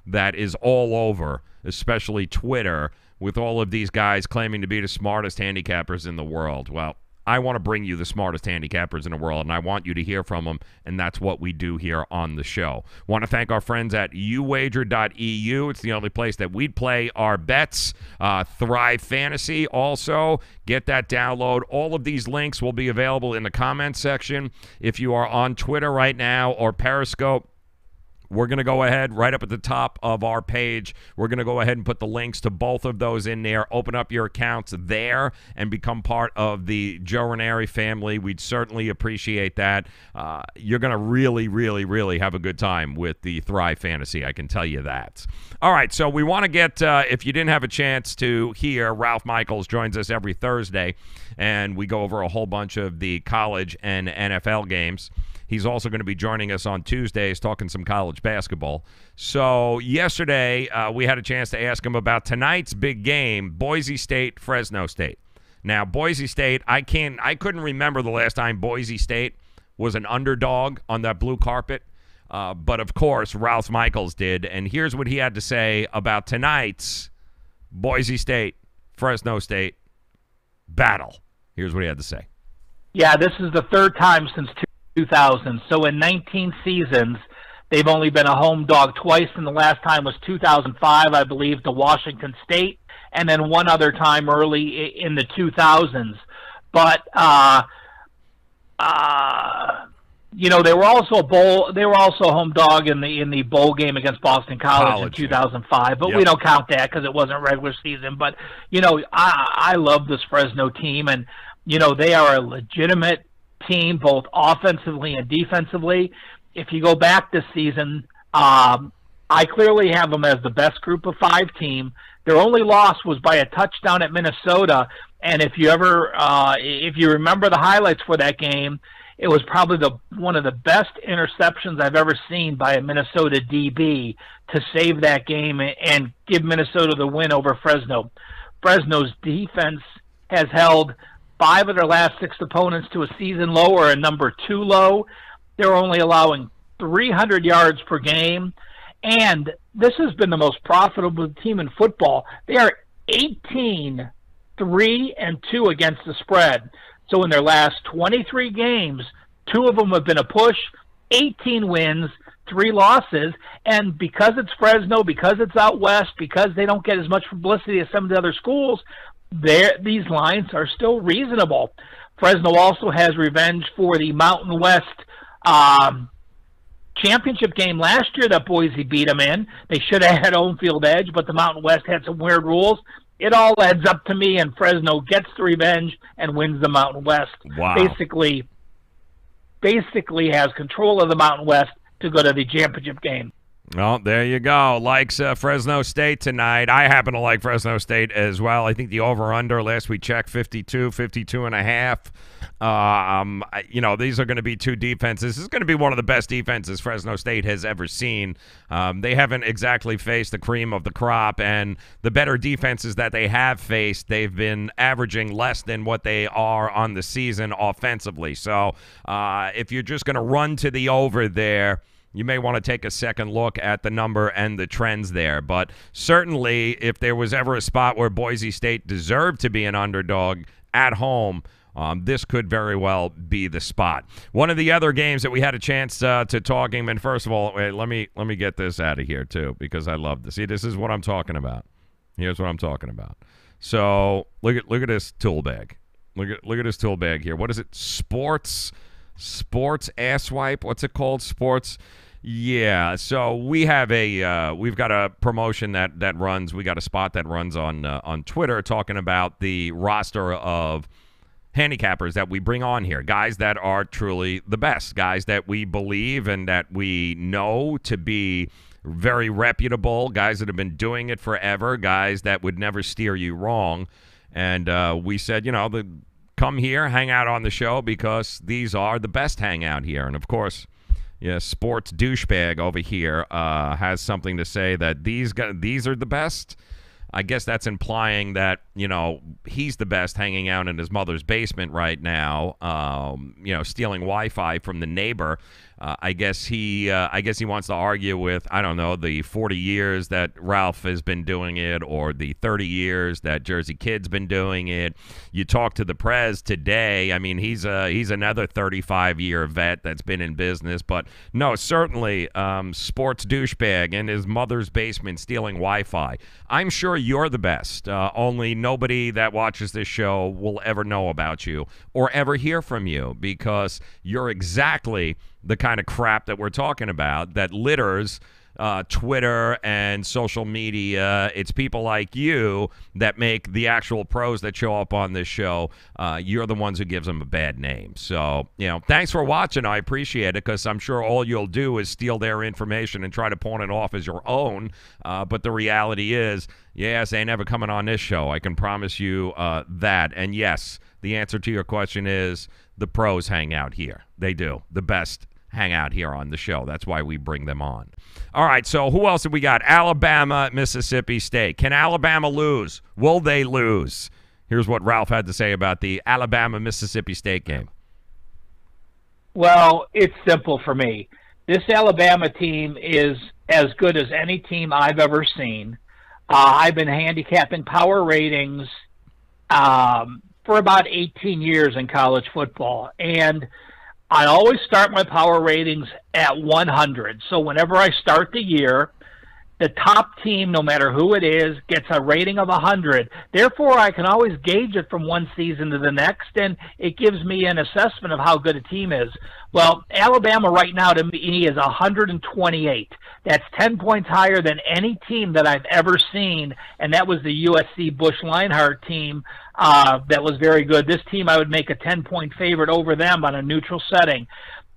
[SPEAKER 1] that is all over, especially Twitter, with all of these guys claiming to be the smartest handicappers in the world. Well, I want to bring you the smartest handicappers in the world, and I want you to hear from them, and that's what we do here on the show. Want to thank our friends at uwager.eu. It's the only place that we play our bets. Thrive Fantasy also. Get that download. All of these links will be available in the comments section. If you are on Twitter right now or Periscope, we're going to go ahead right up at the top of our page. We're going to go ahead and put the links to both of those in there. Open up your accounts there and become part of the Joe Raineri family. We'd certainly appreciate that. You're going to really, really, really have a good time with the Thrive Fantasy. I can tell you that. All right, so we want to get, if you didn't have a chance to hear, Ralph Michaels joins us every Thursday, and we go over a whole bunch of the college and NFL games. He's also going to be joining us on Tuesdays talking some college basketball. So yesterday we had a chance to ask him about tonight's big game, Boise State, Fresno State. Now, Boise State, I couldn't remember the last time Boise State was an underdog on that blue carpet. But, of course, Ralph Michaels did. And here's what he had to say about tonight's Boise State, Fresno State battle. Here's what he had to say.
[SPEAKER 10] Yeah, this is the third time since 2000. So in 19 seasons, they've only been a home dog twice, and the last time was 2005, I believe, to Washington State, and then one other time early in the 2000s. But you know, they were also home dog in the bowl game against Boston College in 2005. But we don't count that because it wasn't regular season. But you know, I love this Fresno team, and you know, they are a legitimate team both offensively and defensively. If you go back this season, I clearly have them as the best group of five team. Their only loss was by a touchdown at Minnesota, and if you remember the highlights for that game, it was probably one of the best interceptions I've ever seen by a Minnesota DB to save that game and give Minnesota the win over Fresno. Fresno's defense has held 5 of their last 6 opponents to a season low or a number 2 low. They're only allowing 300 yards per game. And this has been the most profitable team in football. They are 18-3-2 against the spread. So in their last 23 games, 2 of them have been a push, 18 wins, 3 losses. And because it's Fresno, because it's out west, because they don't get as much publicity as some of the other schools, these lines are still reasonable. Fresno also has revenge for the Mountain West championship game last year that Boise beat them in. They should have had home field edge, but the Mountain West had some weird rules. It all adds up to me, and Fresno gets the revenge and wins the Mountain West.
[SPEAKER 1] Wow.
[SPEAKER 10] Basically has control of the Mountain West to go to the championship game.
[SPEAKER 1] Well, there you go. Likes Fresno State tonight. I happen to like Fresno State as well. I think the over-under, last we checked, 52.5. You know, these are going to be 2 defenses. This is going to be one of the best defenses Fresno State has ever seen. They haven't exactly faced the cream of the crop, and the better defenses that they have faced, they've been averaging less than what they are on the season offensively. So if you're just going to run to the over there, you may want to take a second look at the number and the trends there. But certainly, if there was ever a spot where Boise State deserved to be an underdog at home, this could very well be the spot. One of the other games that we had a chance to talk him, and first of all, wait, let me get this out of here too, because I love this. See, this is what I'm talking about. Here's what I'm talking about. So look at this tool bag. Look at this tool bag here. What is it? Sports asswipe. What's it called? Sports. Yeah, so we have we've got a promotion that runs. We got a spot that runs on Twitter talking about the roster of handicappers that we bring on here, guys that are truly the best, guys that we believe and that we know to be very reputable, guys that have been doing it forever, guys that would never steer you wrong. And we said, come here, hang out on the show because these are the best hangout here. And of course, yeah, sports douchebag over here has something to say that these are the best. I guess that's implying that, he's the best hanging out in his mother's basement right now, stealing Wi-Fi from the neighbor. I guess he wants to argue with, I don't know, the 40 years that Ralph has been doing it or the 30 years that Jersey Kid's been doing it. You talk to the Prez today. I mean, he's another 35-year vet that's been in business. But no, certainly sports douchebag in his mother's basement stealing Wi-Fi. I'm sure you're the best. Only nobody that watches this show will ever know about you or ever hear from you because you're exactly the kind of crap that we're talking about that litters Twitter and social media. It's people like you that make the actual pros that show up on this show. You're the ones who gives them a bad name. So, thanks for watching. I appreciate it because I'm sure all you'll do is steal their information and try to pawn it off as your own. But the reality is, yes, they ain't never coming on this show. I can promise you that. And yes, the answer to your question is the pros hang out here. They do. The best hang out here on the show. That's why we bring them on. All right, so who else have we got? Alabama, Mississippi State. Can Alabama lose? Will they lose? Here's what Ralph had to say about the Alabama-Mississippi State game.
[SPEAKER 10] Well, it's simple for me. This Alabama team is as good as any team I've ever seen. I've been handicapping power ratings for about 18 years in college football, and I always start my power ratings at 100. So whenever I start the year, the top team, no matter who it is, gets a rating of 100. Therefore, I can always gauge it from one season to the next, and it gives me an assessment of how good a team is. Well, Alabama right now to me is 128. That's 10 points higher than any team that I've ever seen, and that was the USC Bush-Linehart team that was very good. This team, I would make a 10-point favorite over them on a neutral setting.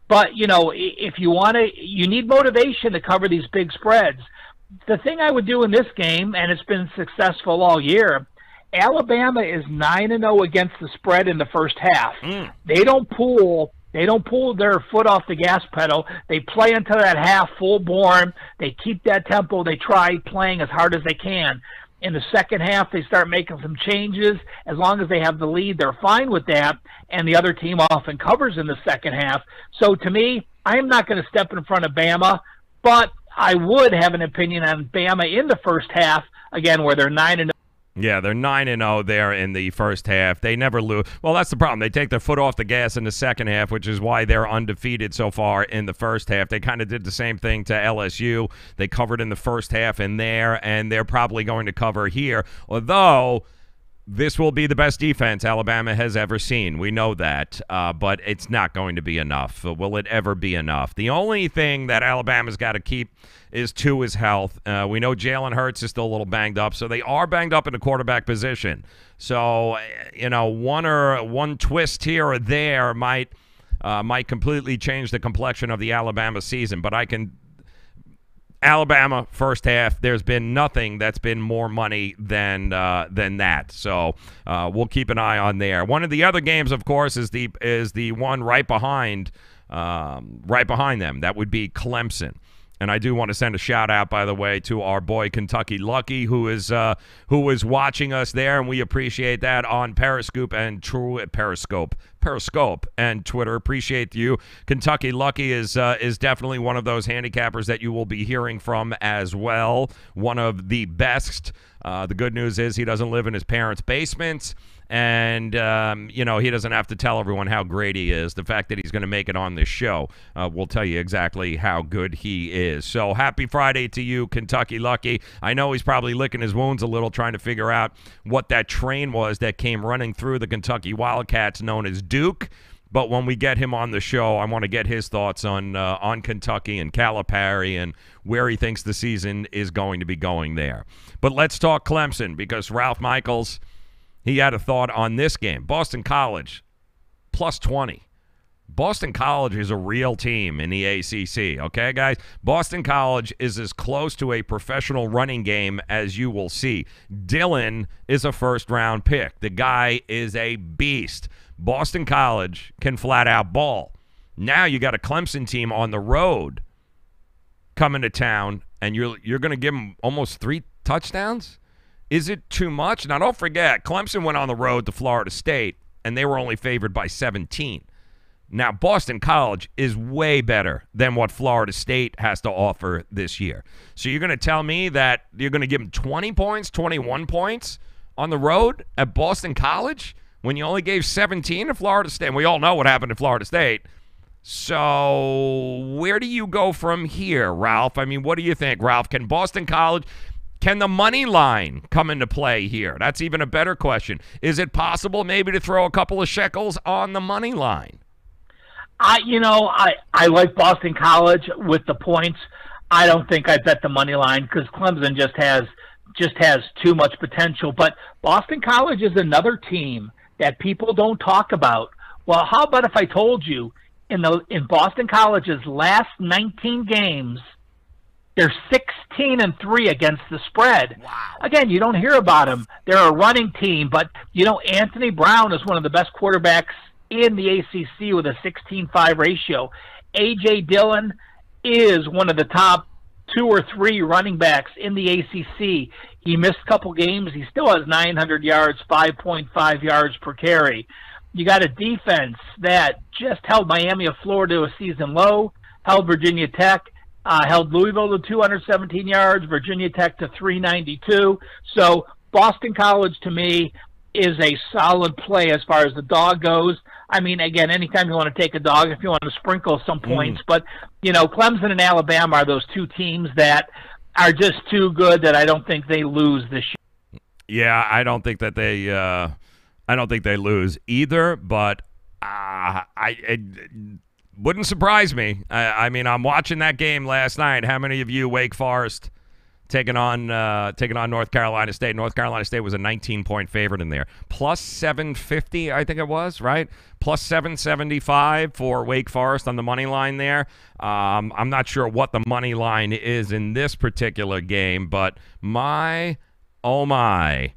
[SPEAKER 10] But, if you need motivation to cover these big spreads. The thing I would do in this game, and it's been successful all year, Alabama is 9-0 against the spread in the first half. They don't pull their foot off the gas pedal. They play until that half full born. They keep that tempo. They try playing as hard as they can. In the second half, they start making some changes. As long as they have the lead, they're fine with that, and the other team often covers in the second half. So to me, I am not going to step in front of Bama, but I would have an opinion on Bama in the first half, again, where they're 9-0.
[SPEAKER 1] Yeah, they're 9-0 there in the first half. They never lose. Well, that's the problem. They take their foot off the gas in the second half, which is why they're undefeated so far in the first half. They kind of did the same thing to LSU. They covered in the first half in there, and they're probably going to cover here. Although this will be the best defense Alabama has ever seen. We know that, but it's not going to be enough. Will it ever be enough? The only thing that Alabama's got to keep is to his health. We know Jalen Hurts is still a little banged up, so they are banged up in the quarterback position. So, one twist here or there might completely change the complexion of the Alabama season, but Alabama, first half, there's been nothing that's been more money than that. So we'll keep an eye on there. One of the other games, of course, is the one right behind them. That would be Clemson. And I do want to send a shout out, by the way, to our boy Kentucky Lucky, who is watching us there, and we appreciate that on Periscope and Periscope and Twitter. Appreciate you. Kentucky Lucky is definitely one of those handicappers that you will be hearing from as well. One of the best. The good news is he doesn't live in his parents' basements. And, he doesn't have to tell everyone how great he is. The fact that he's going to make it on this show will tell you exactly how good he is. So happy Friday to you, Kentucky Lucky. I know he's probably licking his wounds a little trying to figure out what that train was that came running through the Kentucky Wildcats known as Duke. But when we get him on the show, I want to get his thoughts on Kentucky and Calipari and where he thinks the season is going to be going there. But let's talk Clemson, because Ralph Michaels, he had a thought on this game. Boston College, plus 20. Boston College is a real team in the ACC, okay, guys? Boston College is as close to a professional running game as you will see. Dillon is a first-round pick. The guy is a beast. Boston College can flat-out ball. Now you got a Clemson team on the road coming to town, and you're going to give them almost 3 touchdowns? Is it too much? Now, don't forget, Clemson went on the road to Florida State, and they were only favored by 17. Now, Boston College is way better than what Florida State has to offer this year. So you're going to tell me that you're going to give them 20 points, 21 points on the road at Boston College when you only gave 17 to Florida State? And we all know what happened to Florida State. So where do you go from here, Ralph? I mean, what do you think, Ralph? Can Boston College, can the money line come into play here? That's even a better question. Is it possible maybe to throw a couple of shekels on the money line?
[SPEAKER 10] I like Boston College with the points. I don't think I bet the money line because Clemson just has too much potential. But Boston College is another team that people don't talk about. Well, how about if I told you in Boston College's last 19 games, they're 16-3 against the spread.
[SPEAKER 1] Wow. Again,
[SPEAKER 10] you don't hear about them. They're a running team, but Anthony Brown is one of the best quarterbacks in the ACC with a 16-5 ratio. A.J. Dillon is one of the top 2 or 3 running backs in the ACC. He missed a couple games. He still has 900 yards, 5.5 yards per carry. You got a defense that just held Miami of Florida to a season low, held Virginia Tech, held Louisville to 217 yards, Virginia Tech to 392. So Boston College, to me, is a solid play as far as the dog goes. I mean, again, anytime you want to take a dog, if you want to sprinkle some points. But, Clemson and Alabama are those 2 teams that are just too good that I don't think they lose this year.
[SPEAKER 1] Yeah, I don't think that they lose either, but it wouldn't surprise me. I mean, I'm watching that game last night. How many of you, Wake Forest, taking on North Carolina State? North Carolina State was a 19-point favorite in there. Plus 750, I think it was, right? Plus 775 for Wake Forest on the money line there. I'm not sure what the money line is in this particular game, but oh my.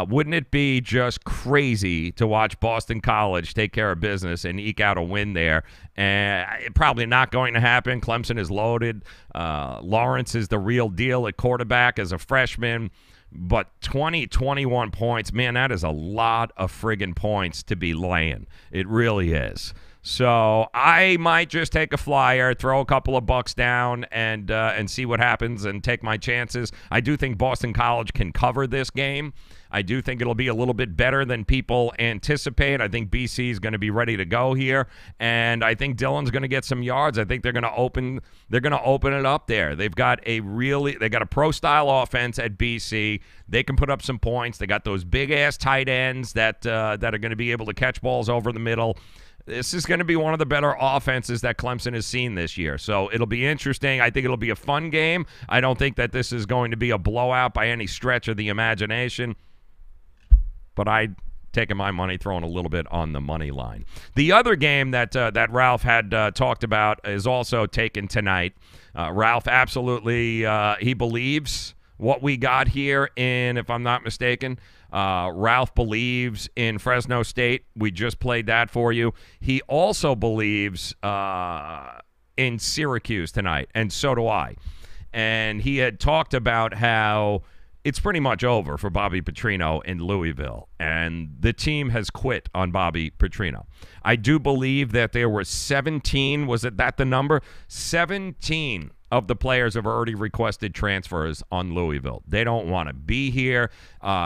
[SPEAKER 1] Wouldn't it be just crazy to watch Boston College take care of business and eke out a win there? And probably not going to happen. Clemson is loaded. Lawrence is the real deal at quarterback as a freshman. But 21 points, man, that is a lot of friggin' points to be laying. It really is. So I might just take a flyer, throw a couple of bucks down, and see what happens and take my chances. I do think Boston College can cover this game. I do think it'll be a little bit better than people anticipate. I think BC is going to be ready to go here, and I think Dillon's going to get some yards. I think they're going to open it up there. They got a pro-style offense at BC. They can put up some points. They got those big-ass tight ends that are going to be able to catch balls over the middle. This is going to be one of the better offenses that Clemson has seen this year. So it'll be interesting. I think it'll be a fun game. I don't think that this is going to be a blowout by any stretch of the imagination. But I'd taken my money, throwing a little bit on the money line. The other game that Ralph had talked about is also taken tonight. Ralph absolutely, he believes what we got here in, if I'm not mistaken, Ralph believes in Fresno State. We just played that for you. He also believes in Syracuse tonight, and so do I. And he had talked about how it's pretty much over for Bobby Petrino in Louisville, and the team has quit on Bobby Petrino. I do believe that there were 17, was it that the number? 17 of the players have already requested transfers on Louisville. They don't want to be here.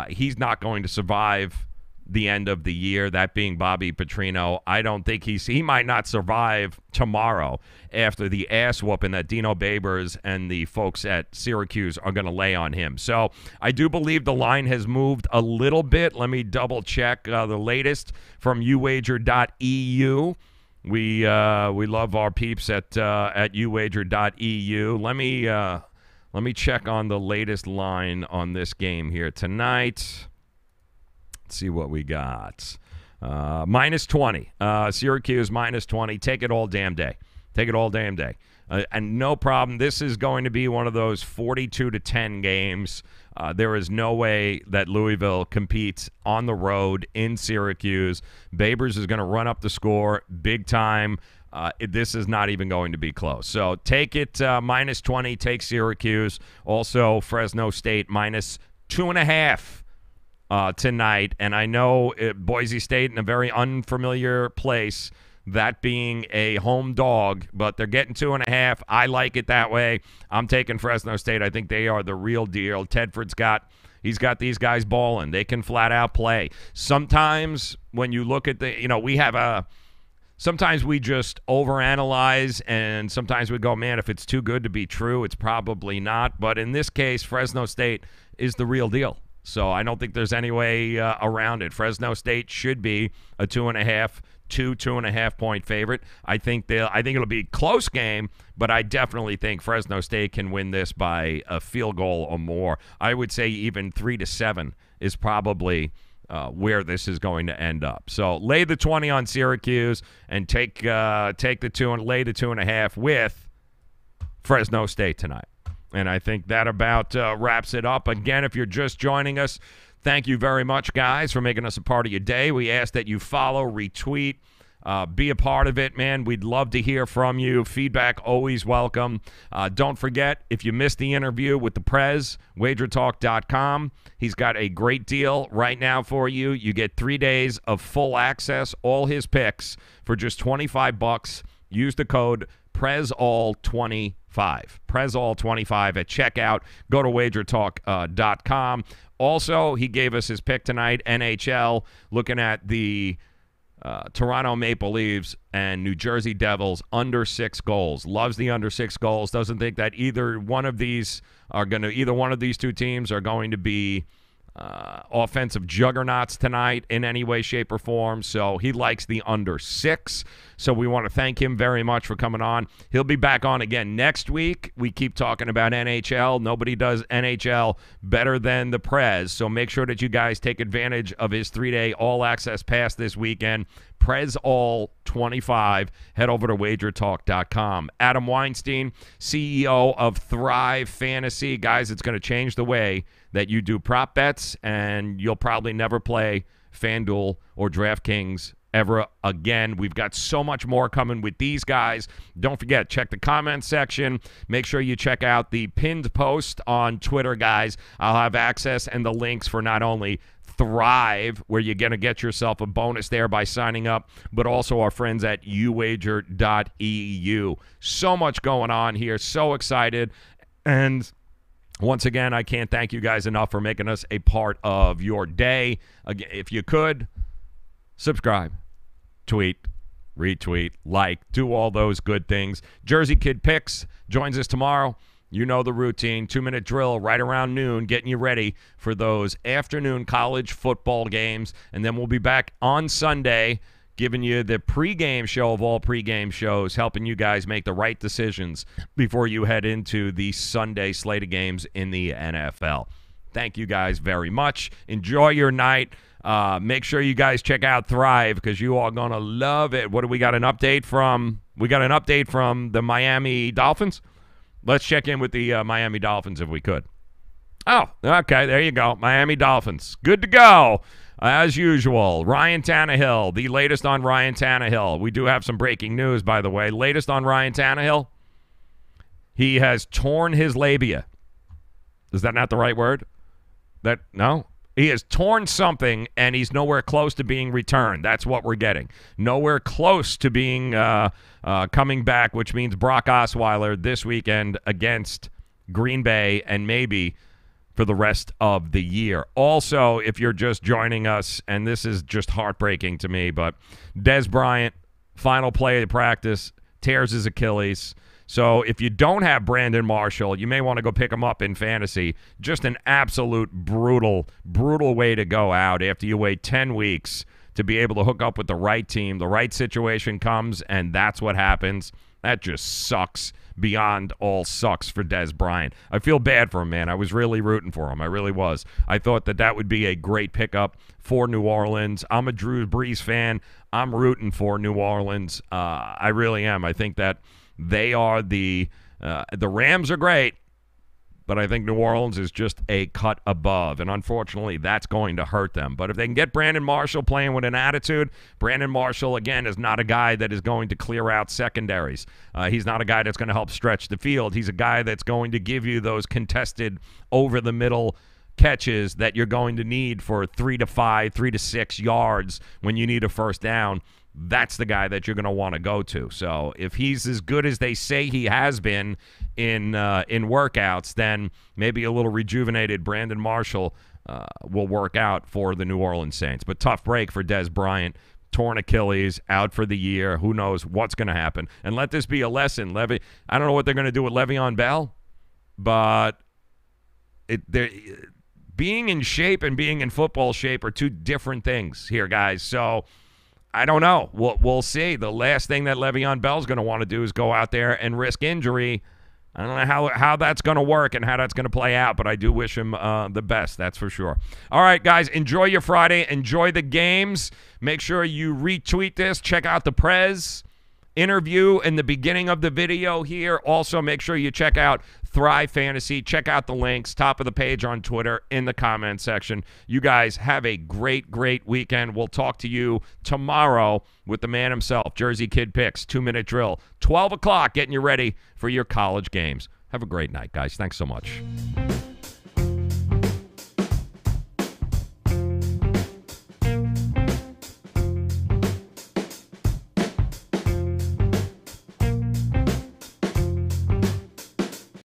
[SPEAKER 1] He's not going to survive the end of the year, that being Bobby Petrino. I don't think he might not survive tomorrow after the ass whooping that Dino Babers and the folks at Syracuse are going to lay on him. So I do believe the line has moved a little bit. Let me double check the latest from uwager.eu. We love our peeps at uwager.eu. Let me check on the latest line on this game here tonight. Let's see what we got. Minus 20. Syracuse minus 20. Take it all damn day. Take it all damn day. And no problem. This is going to be one of those 42-10 games. There is no way that Louisville competes on the road in Syracuse. Babers is going to run up the score big time. This is not even going to be close. So take it minus 20. Take Syracuse. Also, Fresno State minus 2.5. Tonight, and I know Boise State in a very unfamiliar place, that being a home dog, but they're getting 2.5. I like it that way. I'm taking Fresno State. I think they are the real deal. Tedford's got these guys balling. They can flat out play. Sometimes when you look at sometimes we just overanalyze, and sometimes we go, man, if it's too good to be true, it's probably not. But in this case, Fresno State is the real deal. So I don't think there's any way around it. Fresno State should be a 2.5 point favorite. I think it'll be a close game, but I definitely think Fresno State can win this by a field goal or more. I would say even 3-7 is probably where this is going to end up. So lay the 20 on Syracuse and take the 2 and lay the 2.5 with Fresno State tonight. And I think that about wraps it up. Again, if you're just joining us, thank you very much, guys, for making us a part of your day. We ask that you follow, retweet, be a part of it, man. We'd love to hear from you. Feedback always welcome. Don't forget, if you missed the interview with the Prez, wagertalk.com. He's got a great deal right now for you. You get 3 days of full access, all his picks, for just $25. Use the code PrezAll25. PrezAll25 at checkout. Go to wagertalk.com. Also, he gave us his pick tonight, NHL, looking at the Toronto Maple Leafs and New Jersey Devils under 6 goals. Loves the under 6 goals. Doesn't think that either one of these two teams are going to be offensive juggernauts tonight in any way, shape, or form. So he likes the under 6. So we want to thank him very much for coming on. He'll be back on again next week. We keep talking about NHL. Nobody does NHL better than the Prez. So make sure that you guys take advantage of his 3-day all-access pass this weekend. Prez All 25. Head over to wagertalk.com. Adam Weinstein, CEO of Thrive Fantasy. Guys, it's going to change the way that you do prop bets, and you'll probably never play FanDuel or DraftKings ever again. We've got so much more coming with these guys. Don't forget, check the comment section. Make sure you check out the pinned post on Twitter, guys. I'll have access and the links for not only Thrive, where you're going to get yourself a bonus there by signing up, but also our friends at uwager.eu. So much going on here. So excited. And once again, I can't thank you guys enough for making us a part of your day. Again, if you could, subscribe, tweet, retweet, like, do all those good things. Jersey Kid Picks joins us tomorrow. You know the routine. 2-minute drill right around noon, getting you ready for those afternoon college football games. And then we'll be back on Sunday giving you the pregame show of all pregame shows, helping you guys make the right decisions before you head into the Sunday slate of games in the NFL. Thank you guys very much. Enjoy your night. Make sure you guys check out Thrive because you are going to love it. What do we got an update from? We got an update from the Miami Dolphins. Let's check in with the Miami Dolphins if we could. Oh, okay, there you go. Miami Dolphins. Good to go. As usual, Ryan Tannehill, the latest on Ryan Tannehill. We do have some breaking news, by the way. Latest on Ryan Tannehill, he has torn his labia. Is that not the right word? No? He has torn something, and he's nowhere close to being returned. That's what we're getting. Nowhere close to being coming back, which means Brock Osweiler this weekend against Green Bay and maybe for the rest of the year. Also, if you're just joining us, and this is just heartbreaking to me, but Dez Bryant, final play of practice, tears his Achilles. So if you don't have Brandon Marshall, you may want to go pick him up in fantasy. Just an absolute brutal way to go out after you wait 10 weeks to be able to hook up with the right team. The right situation comes, and that's what happens. That just sucks beyond all sucks for Dez Bryant. I feel bad for him, man. I was really rooting for him. I really was. I thought that would be a great pickup for New Orleans. I'm a Drew Brees fan. I'm rooting for New Orleans. I really am. I think that they are the Rams are great, but I think New Orleans is just a cut above, and unfortunately, that's going to hurt them. But if they can get Brandon Marshall playing with an attitude, Brandon Marshall, again, is not a guy that is going to clear out secondaries. He's not a guy that's going to help stretch the field. He's a guy that's going to give you those contested over-the-middle catches that you're going to need for 3 to 5, 3 to 6 yards when you need a first down. That's the guy that you're going to want to go to. So if he's as good as they say he has been in workouts, then maybe a little rejuvenated Brandon Marshall will work out for the New Orleans Saints. But tough break for Dez Bryant. Torn Achilles, out for the year. Who knows what's going to happen? And let this be a lesson. I don't know what they're going to do with Le'Veon Bell, but being in shape and being in football shape are two different things here, guys. So I don't know. We'll see. The last thing that Le'Veon Bell's going to want to do is go out there and risk injury. I don't know how that's going to work and how that's going to play out, but I do wish him the best, that's for sure. All right, guys, enjoy your Friday. Enjoy the games. Make sure you retweet this. Check out the Prez interview in the beginning of the video here. Also, make sure you check out Thrive Fantasy. Check out the links, top of the page on Twitter, in the comment section. You guys have a great weekend. We'll talk to you tomorrow with the man himself, Jersey Kid Picks, 2-minute drill, 12 o'clock, getting you ready for your college games. Have a great night, guys. Thanks so much.